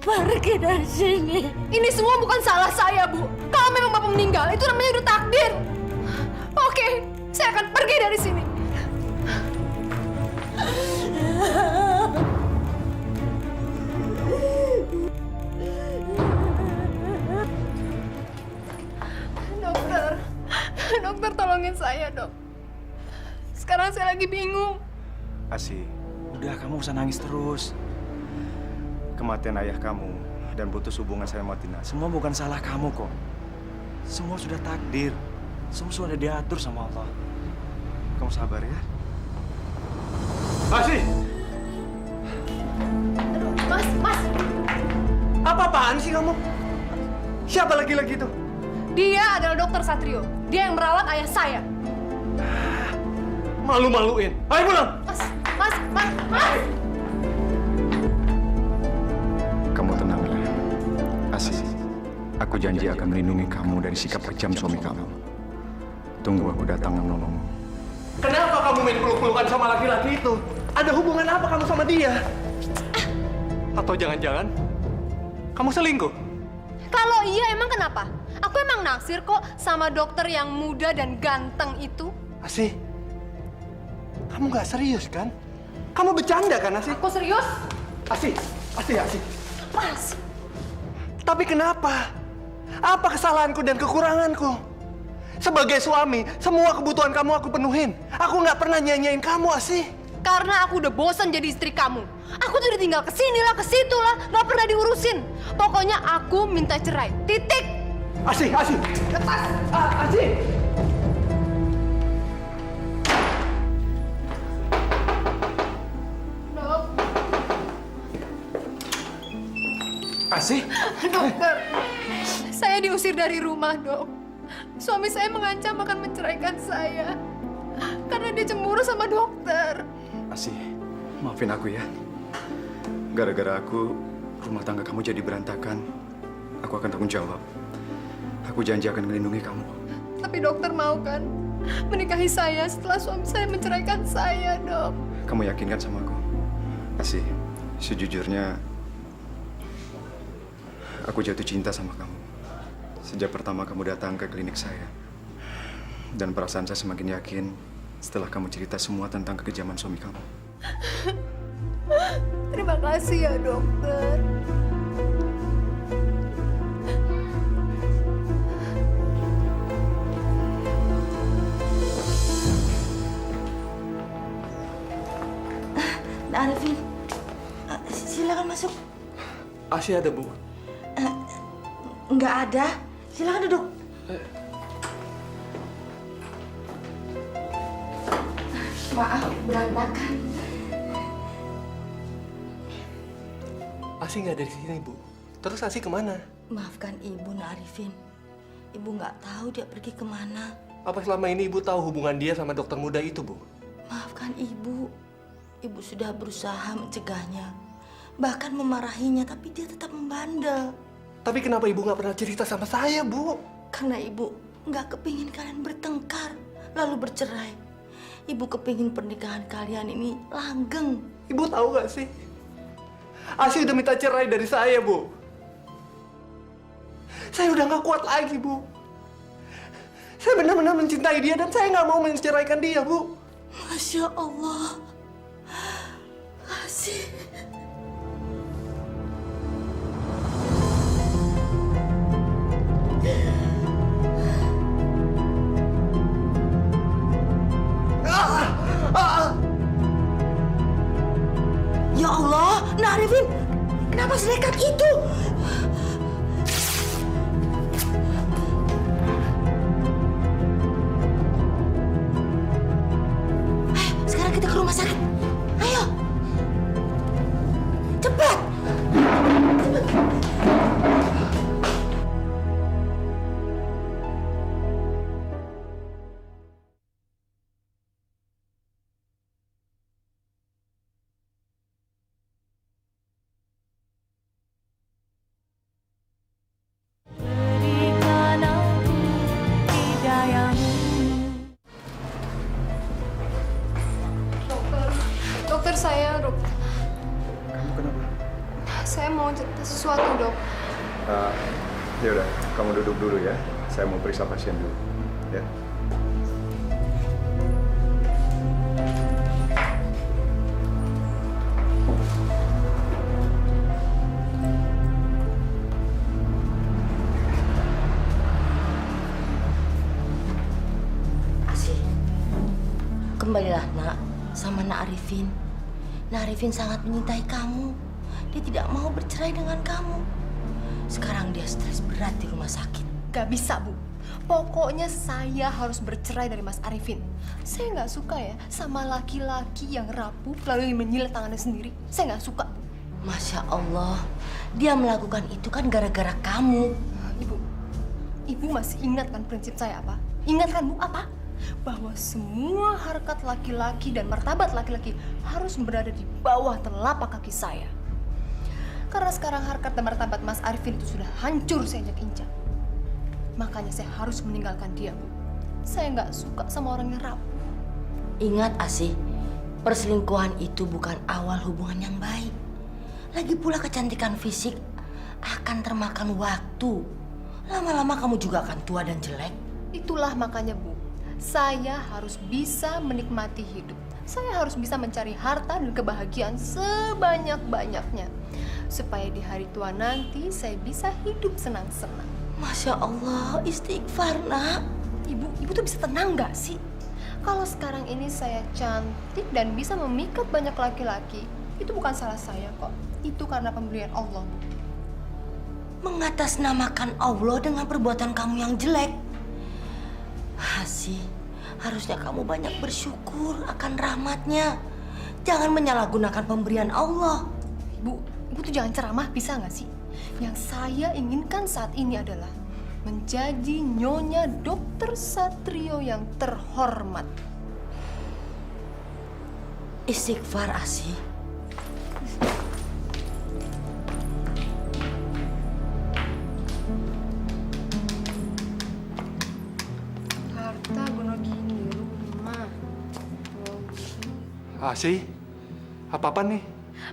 Pergi dari sini. Ini semua bukan salah saya, Bu. Kalau memang bapak meninggal, itu namanya udah takdir. Oke, saya akan pergi dari sini. Dokter tolongin saya, dok. Sekarang saya lagi bingung. Asih, udah kamu usah nangis terus. Kematian ayah kamu dan putus hubungan saya sama Tina, semua bukan salah kamu kok. Semua sudah takdir. Semua sudah diatur sama Allah. Kamu sabar ya. Asih! Aduh, Mas. Apa-apaan sih kamu? Siapa laki-laki itu? Dia adalah Dokter Satrio. Dia yang merawat ayah saya. Malu-maluin. Ayo pulang! Mas. Kamu tenang ya. Asih. Aku janji akan melindungi kamu dari sikap kejam suami kamu. Tunggu aku datang menolongmu. Kenapa kamu main peluk-pelukan sama laki-laki itu? Ada hubungan apa kamu sama dia? Atau jangan-jangan kamu selingkuh? Kalau iya emang kenapa? Aku emang naksir kok sama dokter yang muda dan ganteng itu. Asih, kamu nggak serius kan? Kamu bercanda kan, Asih? Aku serius? Asih. Mas. Tapi kenapa? Apa kesalahanku dan kekuranganku? Sebagai suami, semua kebutuhan kamu aku penuhin. Aku nggak pernah nyanyain kamu, Asih. Karena aku udah bosan jadi istri kamu. Aku tuh udah tinggal kesini lah, kesitu lah, nggak pernah diurusin. Pokoknya aku minta cerai. Titik. Asih. Lepas. Asih. Dok. Asih. Dokter. Saya diusir dari rumah, Dok. Suami saya mengancam akan menceraikan saya. Karena dia cemburu sama dokter. Asih, maafin aku ya. Gara-gara aku, rumah tangga kamu jadi berantakan. Aku akan tanggung jawab. Aku janji akan melindungi kamu. Tapi dokter mau kan menikahi saya setelah suami saya menceraikan saya, Dok? Kamu yakinkan sama aku? Asih, sejujurnya aku jatuh cinta sama kamu. Sejak pertama kamu datang ke klinik saya. Dan perasaan saya semakin yakin setelah kamu cerita semua tentang kekejaman suami kamu. Terima kasih ya, dokter. Arifin, silakan masuk. Asih ada, Bu. Nggak ada. Silakan duduk. Maaf, berantakan. Asih nggak ada di sini, Bu. Terus Asih kemana? Maafkan Ibu, Nak Arifin. Ibu nggak tahu dia pergi kemana. Apa selama ini Ibu tahu hubungan dia sama dokter muda itu, Bu? Maafkan Ibu. Ibu sudah berusaha mencegahnya. Bahkan memarahinya, tapi dia tetap membandel. Tapi kenapa Ibu nggak pernah cerita sama saya, Bu? Karena Ibu nggak kepingin kalian bertengkar, lalu bercerai. Ibu kepingin pernikahan kalian ini langgeng. Ibu tahu nggak sih? Asih udah minta cerai dari saya, Bu. Saya udah nggak kuat lagi, Bu. Saya benar-benar mencintai dia dan saya nggak mau menceraikan dia, Bu. Masya Allah. Asih. Ya Allah, Nak Arifin, kenapa senekat itu? Ayo, sekarang kita ke rumah sakit. Ayo. Cepat. Dokter saya, dok. Kamu kenapa? Saya mau cerita sesuatu, dok. Ya udah, kamu duduk dulu ya. Saya mau periksa pasien dulu. Ya. Asih. Kembalilah, Nak, sama Nak Arifin. Nak Arifin sangat mencintai kamu. Dia tidak mau bercerai dengan kamu. Sekarang dia stres berat di rumah sakit. Gak bisa, Bu. Pokoknya saya harus bercerai dari Mas Arifin. Saya nggak suka ya sama laki-laki yang rapuh lalu menjilat tangannya sendiri. Saya nggak suka, Bu. Masya Allah, dia melakukan itu kan gara-gara kamu. Ibu masih ingat kan prinsip saya apa? Ingat kan, Bu, apa? Bahwa semua harkat laki-laki dan martabat laki-laki harus berada di bawah telapak kaki saya. Karena sekarang harkat dan martabat Mas Arifin itu sudah hancur saya injak-injak. Makanya saya harus meninggalkan dia, Bu. Saya nggak suka sama orang yang rapuh. Ingat, Asih, perselingkuhan itu bukan awal hubungan yang baik. Lagi pula kecantikan fisik akan termakan waktu. Lama-lama kamu juga akan tua dan jelek. Itulah makanya, Bu, saya harus bisa menikmati hidup. Saya harus bisa mencari harta dan kebahagiaan sebanyak-banyaknya. Supaya di hari tua nanti saya bisa hidup senang-senang. Masya Allah, istighfar, nak. Ibu tuh bisa tenang nggak sih? Kalau sekarang ini saya cantik dan bisa memikat banyak laki-laki, itu bukan salah saya kok. Itu karena pemberian Allah, Bu. Mengatasnamakan Allah dengan perbuatan kamu yang jelek. Asih, harusnya kamu banyak bersyukur akan rahmatnya. Jangan menyalahgunakan pemberian Allah. Ibu tuh jangan ceramah, bisa nggak sih? Yang saya inginkan saat ini adalah menjadi Nyonya Dokter Satrio yang terhormat. Istighfar, Asih. Harta Gonogini, rumah. Asih, apa-apa nih?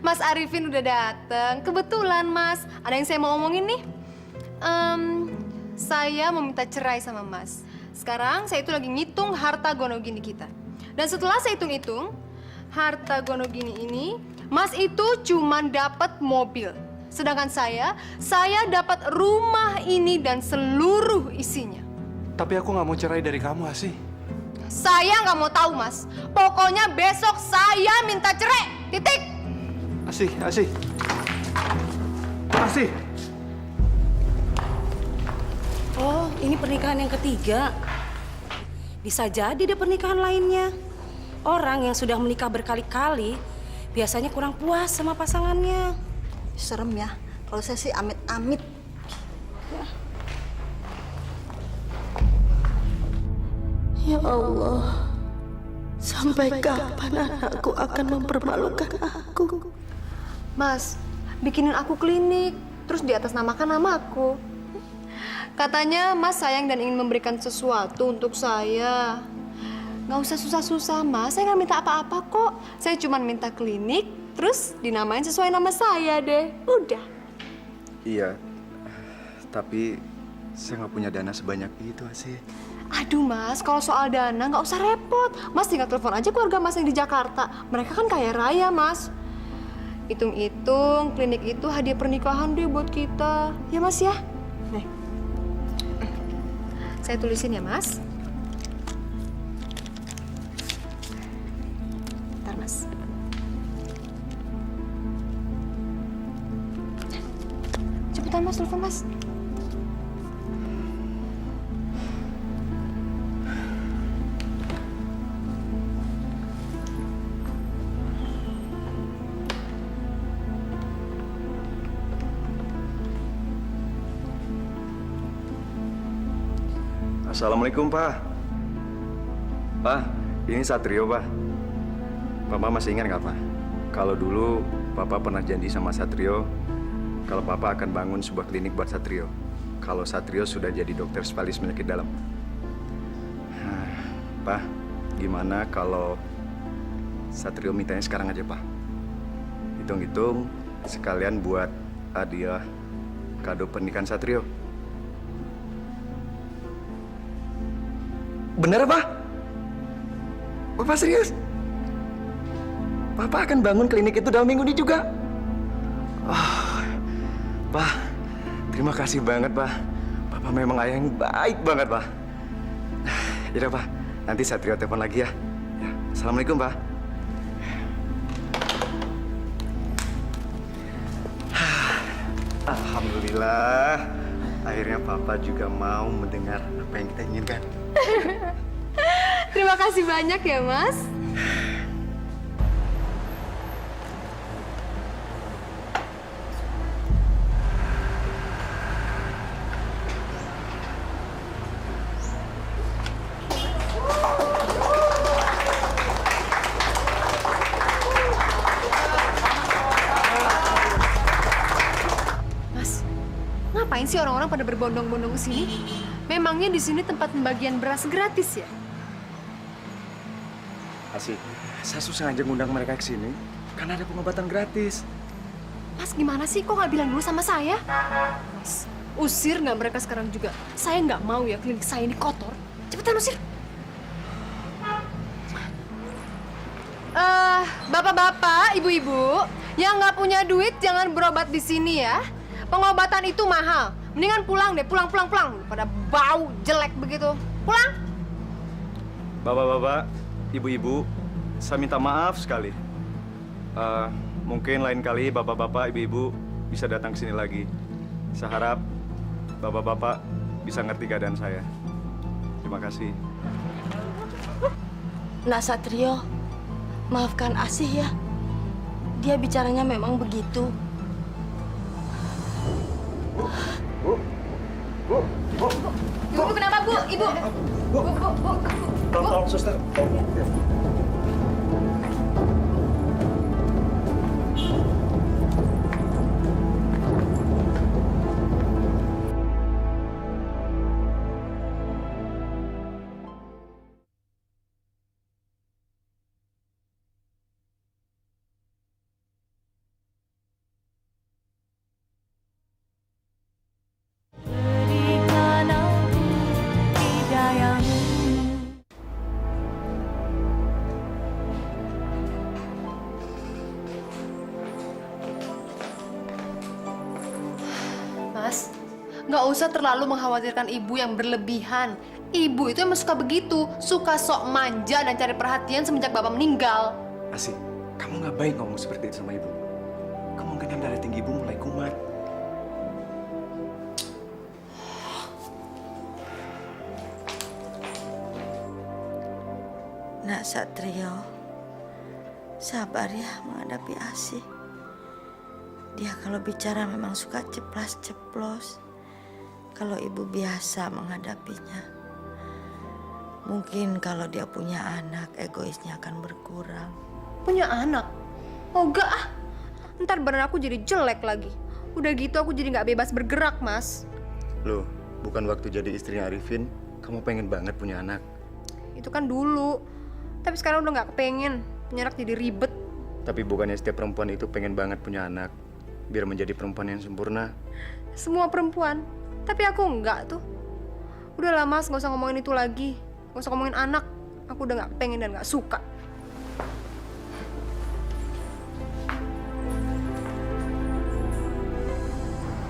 Mas Arifin udah dateng. Kebetulan, Mas. Ada yang saya mau omongin nih. Saya meminta cerai sama Mas. Sekarang saya itu lagi ngitung harta Gonogini kita. Dan setelah saya hitung-hitung, harta Gonogini ini, Mas itu cuma dapat mobil. Sedangkan saya dapat rumah ini dan seluruh isinya. Tapi aku nggak mau cerai dari kamu, Asih. Saya nggak mau tahu, Mas. Pokoknya besok saya minta cerai. Titik. Asih. Asih. Oh, ini pernikahan yang ketiga. Bisa jadi deh pernikahan lainnya. Orang yang sudah menikah berkali-kali biasanya kurang puas sama pasangannya. Serem ya. Kalau saya sih amit-amit. Ya Allah, sampai kapan anakku akan mempermalukan aku? Mas, bikinin aku klinik, terus di atas namakan namaku. Katanya Mas sayang dan ingin memberikan sesuatu untuk saya. Nggak usah susah-susah, Mas. Saya nggak minta apa-apa kok. Saya cuma minta klinik, terus dinamain sesuai nama saya deh. Udah. Iya, tapi saya nggak punya dana sebanyak itu, Asih. Aduh, Mas, kalau soal dana nggak usah repot. Mas tinggal telepon aja keluarga Mas yang di Jakarta. Mereka kan kaya raya, Mas. Hitung-hitung, klinik itu hadiah pernikahan deh buat kita. Ya, Mas ya? Nih. Saya tulisin ya, Mas. Bentar, Mas. Cepetan, Mas, telepon, Mas. Assalamualaikum, Pak. Pak, ini Satrio, Pak. Papa masih ingat nggak, Pak? Kalau dulu Papa pernah janji sama Satrio kalau Papa akan bangun sebuah klinik buat Satrio. Kalau Satrio sudah jadi dokter spesialis penyakit dalam. Pak, gimana kalau Satrio mintanya sekarang aja, Pak? Hitung-hitung sekalian buat hadiah kado pernikahan Satrio. Bener, Pak? Bapak serius? Papa akan bangun klinik itu dalam minggu ini juga. Pak, terima kasih banget, Pak. Papa memang ayah yang baik banget, Pak. Yaudah, Pak. Nanti Satrio telepon lagi ya. Assalamualaikum, Pak. Alhamdulillah, akhirnya Papa juga mau mendengar apa yang kita inginkan. Terima kasih banyak ya, Mas. Ngapain sih orang-orang pada berbondong-bondong ke sini? Memangnya di sini tempat pembagian beras gratis ya? Asik, saya sengaja ngundang mereka ke sini karena ada pengobatan gratis. Mas, gimana sih? Kok nggak bilang dulu sama saya? Mas, usir nggak mereka sekarang juga? Saya nggak mau ya klinik saya ini kotor. Cepetan usir. Bapak-bapak, ibu-ibu, yang nggak punya duit jangan berobat di sini ya. Pengobatan itu mahal. Mendingan pulang deh, pulang. Pada bau jelek begitu. Pulang. Bapak-bapak, ibu-ibu, saya minta maaf sekali. Mungkin lain kali bapak-bapak, ibu-ibu bisa datang ke sini lagi. Saya harap bapak-bapak bisa ngerti keadaan saya. Terima kasih. Nak Satrio, maafkan Asih ya. Dia bicaranya memang begitu. Ibu kenapa, Bu? Ibu. Bu. Tolong, suster. Mas, nggak usah terlalu mengkhawatirkan ibu yang berlebihan. Ibu itu emang suka begitu, suka sok manja dan cari perhatian semenjak bapak meninggal. Asik, kamu nggak baik ngomong seperti itu sama ibu. Kemungkinan darah tinggi ibu mulai kumat. Nak Satrio, sabar ya menghadapi Asih. Dia kalau bicara memang suka ceplas-ceplos. Kalau ibu biasa menghadapinya. Mungkin kalau dia punya anak, egoisnya akan berkurang. Punya anak? Oh enggak ah. Ntar badan aku jadi jelek lagi. Udah gitu aku jadi nggak bebas bergerak, Mas. Loh, bukan waktu jadi istrinya Arifin, kamu pengen banget punya anak. Itu kan dulu. Tapi sekarang udah nggak kepengen. Punya anak jadi ribet. Tapi bukannya setiap perempuan itu pengen banget punya anak, biar menjadi perempuan yang sempurna. Semua perempuan. Tapi aku enggak tuh. Udahlah Mas, nggak usah ngomongin itu lagi. Nggak usah ngomongin anak. Aku udah nggak pengen dan nggak suka.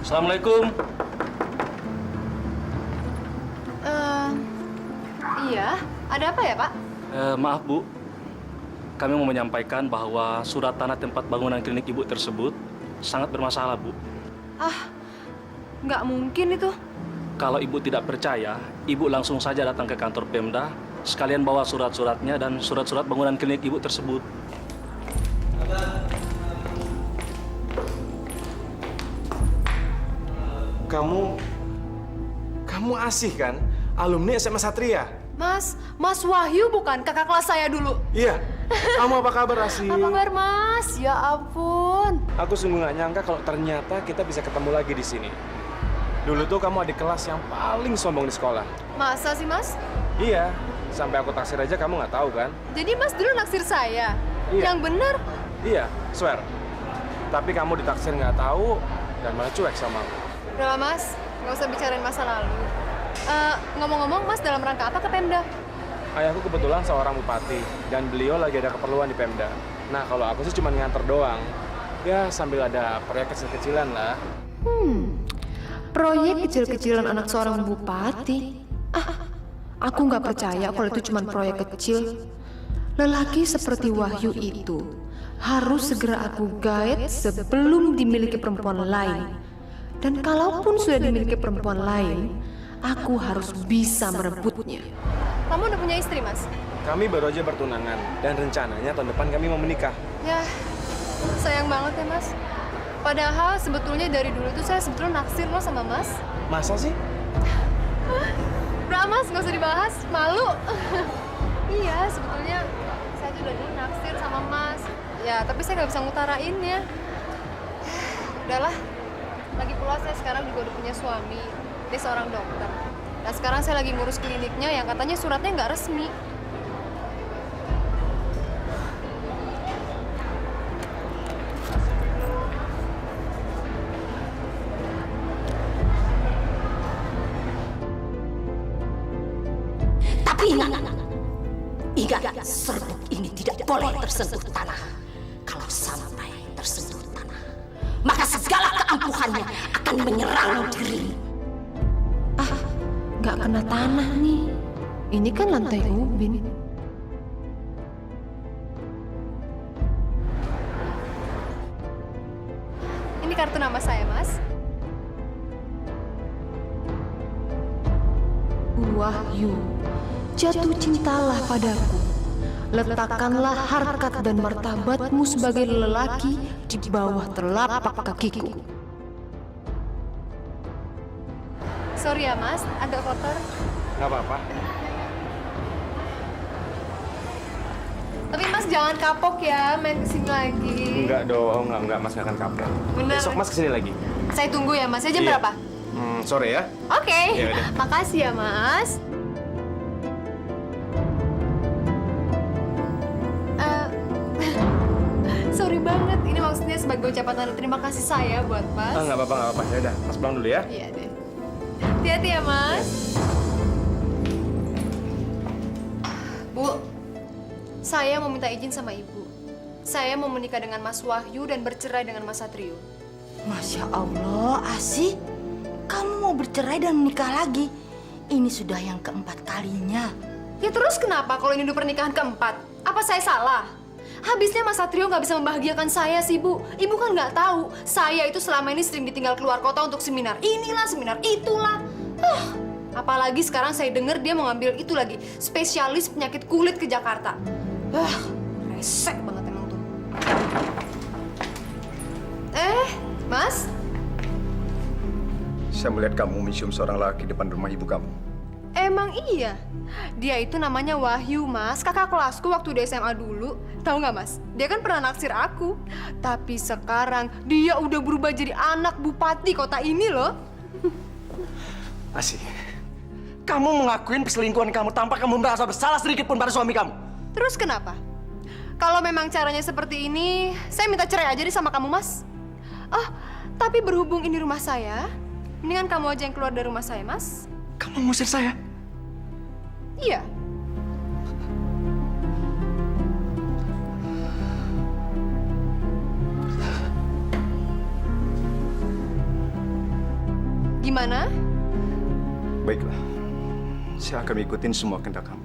Assalamualaikum. Iya. Ada apa ya, Pak? Maaf Bu, kami mau menyampaikan bahwa surat tanah tempat bangunan klinik Ibu tersebut sangat bermasalah, Bu. Ah, nggak mungkin itu. Kalau Ibu tidak percaya, Ibu langsung saja datang ke kantor Pemda, sekalian bawa surat-suratnya dan surat-surat bangunan klinik Ibu tersebut. Kamu Asih kan? Alumni SMA Satria? Mas Wahyu bukan kakak kelas saya dulu. Iya. Kamu apa kabar, Asih? Apa kabar, Mas? Ya ampun. Aku sungguh nggak nyangka kalau ternyata kita bisa ketemu lagi di sini. Dulu tuh kamu adik kelas yang paling sombong di sekolah. Masa sih, Mas? Iya. Sampai aku taksir aja kamu nggak tahu kan? Jadi Mas dulu naksir saya? Iya. Yang bener? Iya, swear. Tapi kamu ditaksir nggak tahu dan malah cuek sama aku. Udah lah, Mas. Nggak usah bicarain masa lalu. Ngomong-ngomong, Mas dalam rangka apa ke Pemda? Ayahku kebetulan seorang bupati dan beliau lagi ada keperluan di Pemda. Nah, kalau aku sih cuma nganter doang. Ya, sambil ada proyek kecil-kecilan lah. Proyek kecil-kecilan anak seorang bupati? Aku nggak percaya kalau itu cuma proyek kecil. Lelaki seperti Wahyu itu harus segera aku guide sebelum dimiliki perempuan lain. Dan kalaupun sudah dimiliki perempuan lain, aku harus bisa merebutnya. Kamu udah punya istri, Mas? Kami baru aja bertunangan dan rencananya tahun depan kami mau menikah. Ya, sayang banget ya, Mas. Padahal sebetulnya dari dulu tuh saya sebetulnya naksir loh sama Mas. Masa sih? Udah, Mas, nggak usah dibahas. Malu. Iya, sebetulnya saya tuh udah dulu naksir sama Mas. Ya, tapi saya nggak bisa ngutarainnya. Udahlah. Lagi pula saya sekarang juga udah punya suami. Dia seorang dokter. Dan sekarang saya lagi ngurus kliniknya yang katanya suratnya nggak resmi. Tapi ingat, serbuk ini tidak boleh tersentuh tanah. Kalau sampai tersentuh tanah, maka segala keampuhannya akan menyerang dirimu. Nggak kena tanah nih. Ini kan lantai ubin. Ini kartu nama saya, Mas. Wahyu, jatuh cintalah padaku. Letakkanlah harkat dan martabatmu sebagai lelaki di bawah telapak kakiku. Sorry ya, Mas, agak kotor. Nggak apa-apa. Tapi Mas jangan kapok ya main kesini lagi. Enggak dong, enggak Mas nggak akan kapok. Bener. Besok Mas kesini lagi. Saya tunggu ya, Mas. Ya, jam Iya. berapa? Sore ya. Oke. Ya udah. Makasih ya, Mas. Sorry banget. Ini maksudnya sebagai ucapan tanda terima kasih saya buat Mas. Nggak apa-apa. Ya udah, Mas pulang dulu ya. Iya deh. Hati-hati ya, Mas. Bu, saya mau minta izin sama Ibu. Saya mau menikah dengan Mas Wahyu dan bercerai dengan Mas Satrio. Masya Allah, Asih. Kamu mau bercerai dan menikah lagi? Ini sudah yang keempat kalinya. Ya terus kenapa kalau ini udah pernikahan keempat? Apa saya salah? Habisnya Mas Satrio nggak bisa membahagiakan saya sih, Bu. Ibu kan nggak tahu, saya itu selama ini sering ditinggal keluar kota untuk seminar. Inilah, seminar itulah. Apalagi sekarang saya dengar dia mau ngambil itu lagi, spesialis penyakit kulit ke Jakarta. Resek banget emang tuh. Mas? Saya melihat kamu mencium seorang laki depan rumah ibu kamu. Emang iya? Dia itu namanya Wahyu, Mas. Kakak kelasku waktu di SMA dulu. Tahu nggak, Mas? Dia kan pernah naksir aku. Tapi sekarang dia udah berubah jadi anak bupati kota ini loh. Asih, kamu mengakuin perselingkuhan kamu tanpa kamu merasa bersalah sedikit pun pada suami kamu. Terus kenapa? Kalau memang caranya seperti ini, saya minta cerai aja deh sama kamu, Mas. Oh, tapi berhubung ini rumah saya, mendingan kamu aja yang keluar dari rumah saya, Mas. Kamu ngusir saya? Iya. Gimana? Baiklah, saya akan ikutin semua kehendak kamu.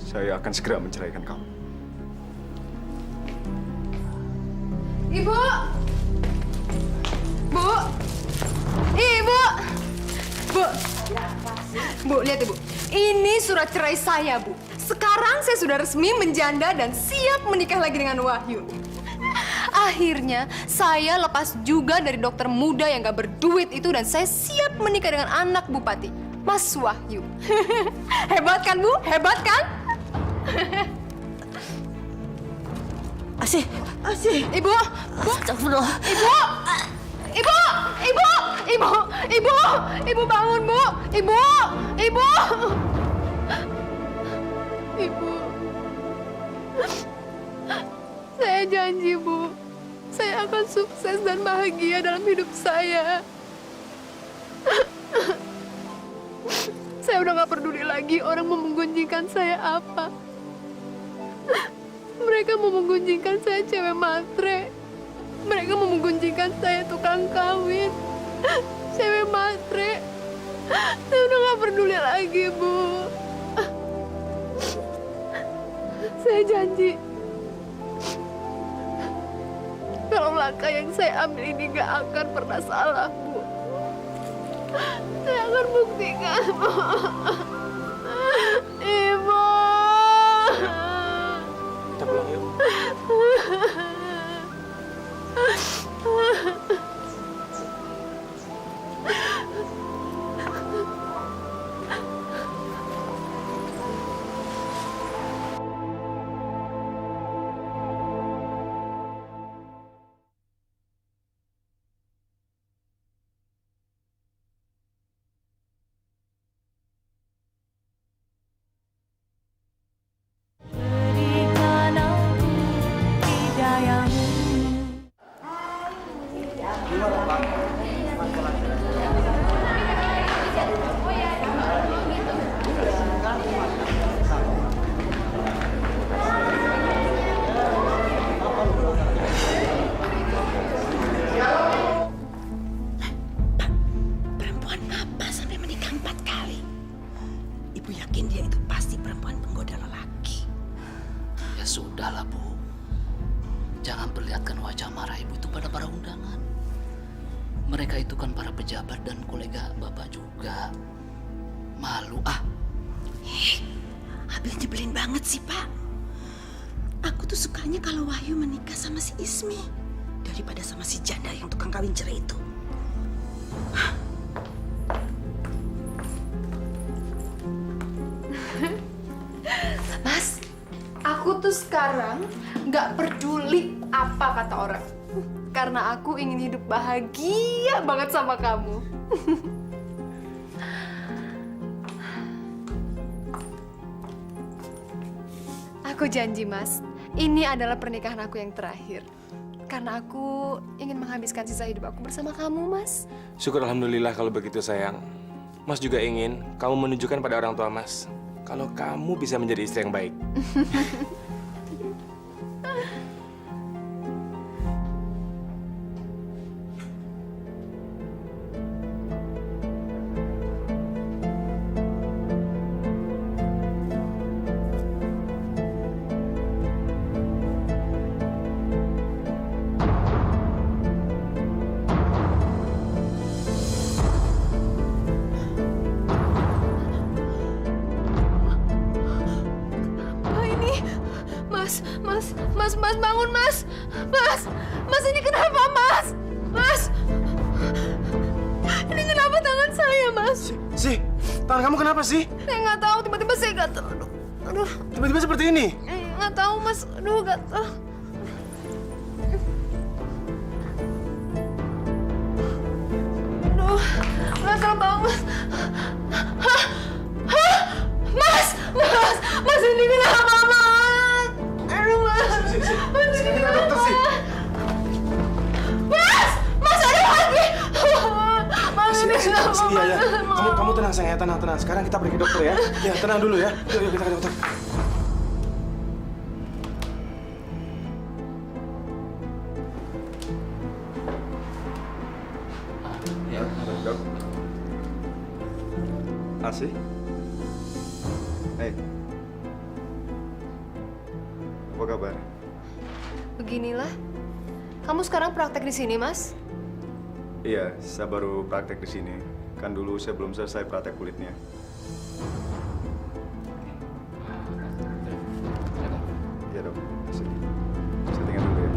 Saya akan segera menceraikan kamu. Ibu! Bu! Ibu! Bu! Bu, lihat Ibu. Ini surat cerai saya, Bu. Sekarang saya sudah resmi menjanda dan siap menikah lagi dengan Wahyu. Akhirnya, saya lepas juga dari dokter muda yang gak berduit itu dan saya siap menikah dengan anak bupati, Mas Wahyu. Hebat kan, Bu? Hebat kan? Asih. Ibu! Bu! Astagfirullah. Ibu! Ibu! Ibu! Ibu! Ibu! Ibu bangun, Bu! Ibu! Ibu! Ibu. Saya janji, Bu. Saya akan sukses dan bahagia dalam hidup saya. Saya udah gak peduli lagi orang mau menggunjingkan saya apa. Mereka mau menggunjingkan saya cewek matre. Mereka mau menggunjingkan saya tukang kawin. Cewek matre. Saya udah gak peduli lagi, Bu. Saya janji. Kalau kalau langkah yang saya ambil ini gak akan pernah salah, Bu. Saya akan buktikan, Bu. Ibu. Kita pulang yuk. Perempuan apa sampai menikah 4 kali? Ibu yakin dia itu pasti perempuan penggoda lelaki. Ya sudahlah, Bu. Jangan perlihatkan wajah marah Ibu itu pada para undangan. Mereka itu kan para pejabat dan kolega Bapak juga. Malu ah. Habis nyebelin banget sih, Pak. Aku tuh sukanya kalau Wahyu menikah sama si Ismi daripada sama si janda yang tukang kawin cerai itu. Mas, aku tuh sekarang nggak peduli apa kata orang. Karena aku ingin hidup bahagia banget sama kamu. Aku janji, Mas, ini adalah pernikahan aku yang terakhir. Karena aku ingin menghabiskan sisa hidup aku bersama kamu, Mas. Syukur alhamdulillah kalau begitu, sayang. Mas juga ingin kamu menunjukkan pada orang tua Mas kalau kamu bisa menjadi istri yang baik. Mas, bangun, Mas. Mas, ini kenapa, Mas? Mas, ini kenapa tangan saya, Mas? Si, tangan kamu kenapa sih? Saya nggak tahu, tiba-tiba saya gatel. Aduh. Tiba-tiba seperti ini? Nggak tahu, Mas. Aduh, gatel. Aduh, gatel banget, Mas. Mas, ini kenapa, Mas? Aduh, Mas. Mas, ini kenapa? Mas, ada lagi. Mas, ini kenapa, Mas? Iya. Kamu tenang, sayang. Tenang. Sekarang kita pergi ke dokter ya. Ya, tenang dulu ya. Yuk, kita ke dokter. Dok. Asih? Hei. Apa kabar? Beginilah. Kamu sekarang praktek di sini, Mas? Iya, saya baru praktek di sini. Kan dulu saya belum selesai praktek kulitnya. Iya, Dok. Saya tinggal dulu ya.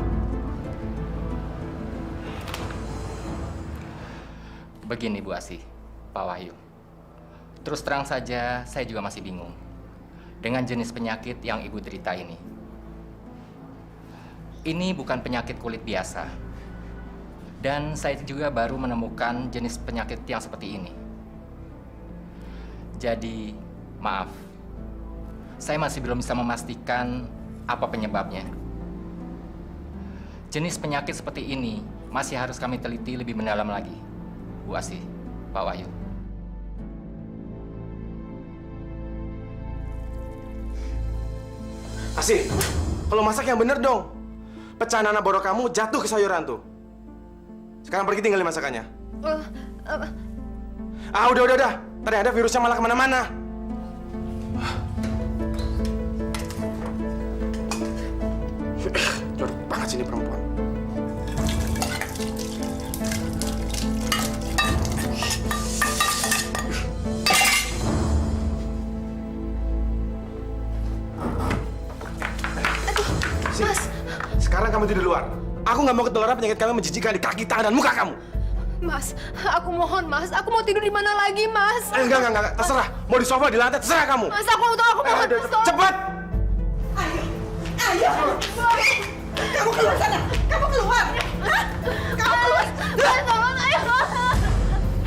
Begini, Bu Asih, Pak Wahyu. Terus terang saja, saya juga masih bingung dengan jenis penyakit yang Ibu derita ini. Ini bukan penyakit kulit biasa. Dan saya juga baru menemukan jenis penyakit yang seperti ini. Jadi, maaf. Saya masih belum bisa memastikan apa penyebabnya. Jenis penyakit seperti ini masih harus kami teliti lebih mendalam lagi. Bu Asih, Pak Wahyu. Asih, kalau masak yang bener dong. Pecahan anak borok kamu jatuh ke sayuran tuh. Sekarang pergi tinggalin masakannya. Udah. Tadi ada virusnya malah kemana-mana. Jorok banget sih ini perempuan. kamu tidur di luar. Aku nggak mau ketularan penyakit kamu menjijikan di kaki, tangan, dan muka kamu. Mas, aku mohon Mas, aku mau tidur di mana lagi Mas? Enggak, terserah. Mau di sofa, di lantai, terserah kamu. Mas, aku mohon. Cepat! Ayo! Kamu keluar sana! Kamu keluar! Hah? Kamu keluar! Tolong, ayo!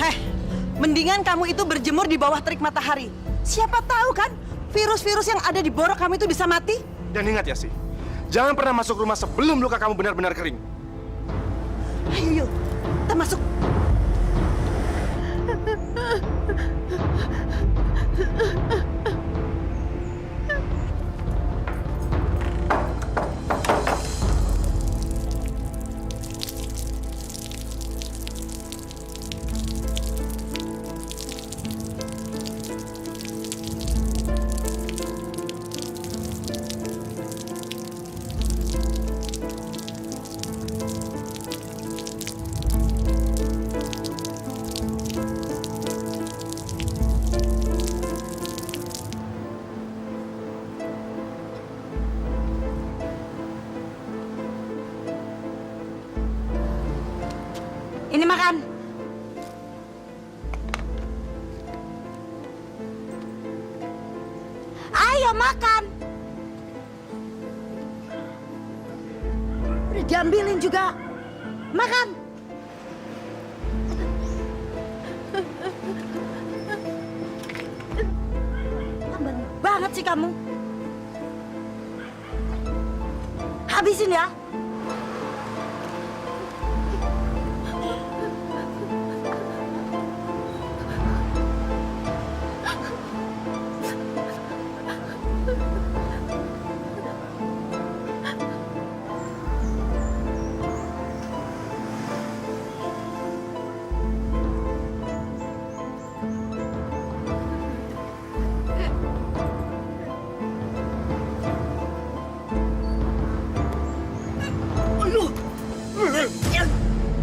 Heh, mendingan kamu itu berjemur di bawah terik matahari. Siapa tahu kan, virus-virus yang ada di borok kamu itu bisa mati. Dan ingat ya sih, jangan pernah masuk rumah sebelum luka kamu benar-benar kering. Ayo, yuk, kita masuk. Ini makan. Ayo makan. Udah diambilin juga. Makan. Lamban banget sih kamu. Habisin ya.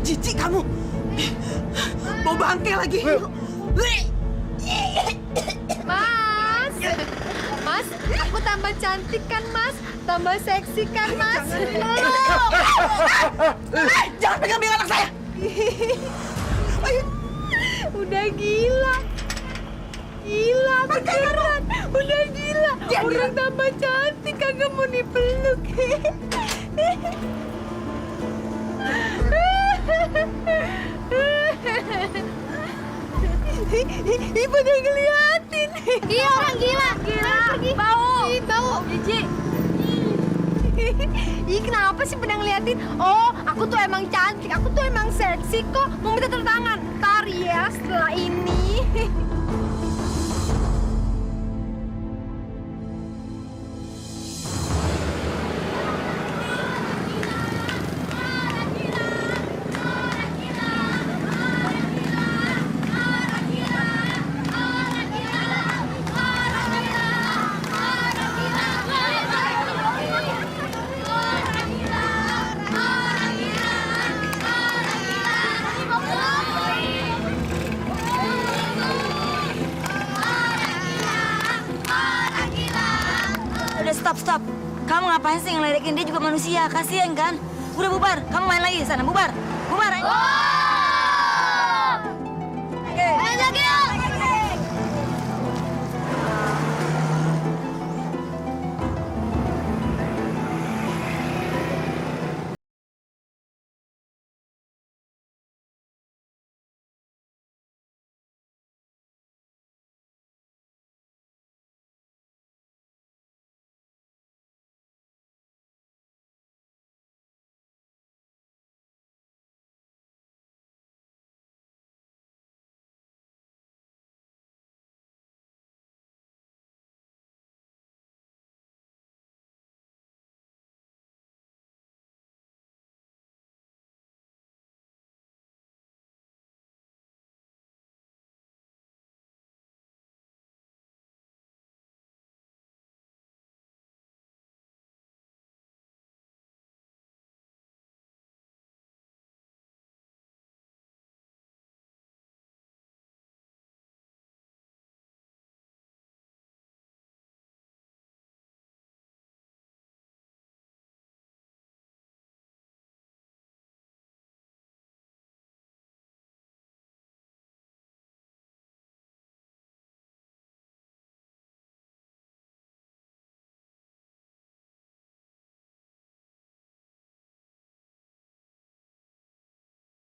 Jijik kamu. Bau bangke lagi. Mas, aku tambah cantik kan Mas? Tambah seksi kan Mas? Jangan pegang anak saya. Udah gila. Gila beneran. Udah gila. Orang tambah cantik kagak mau dipeluk. Ibu udah ngeliatin. Iya orang gila. Bau. Jijik. Ih kenapa sih pada ngeliatin? Oh aku tuh emang cantik. Aku tuh emang seksi kok. Mau minta tanda tangan. Ntar ya setelah ini. Stop. Kamu ngapain sih ngeledekin? Dia juga manusia, kasihan kan? Udah bubar, kamu main lagi sana, bubar. Ayo lagi.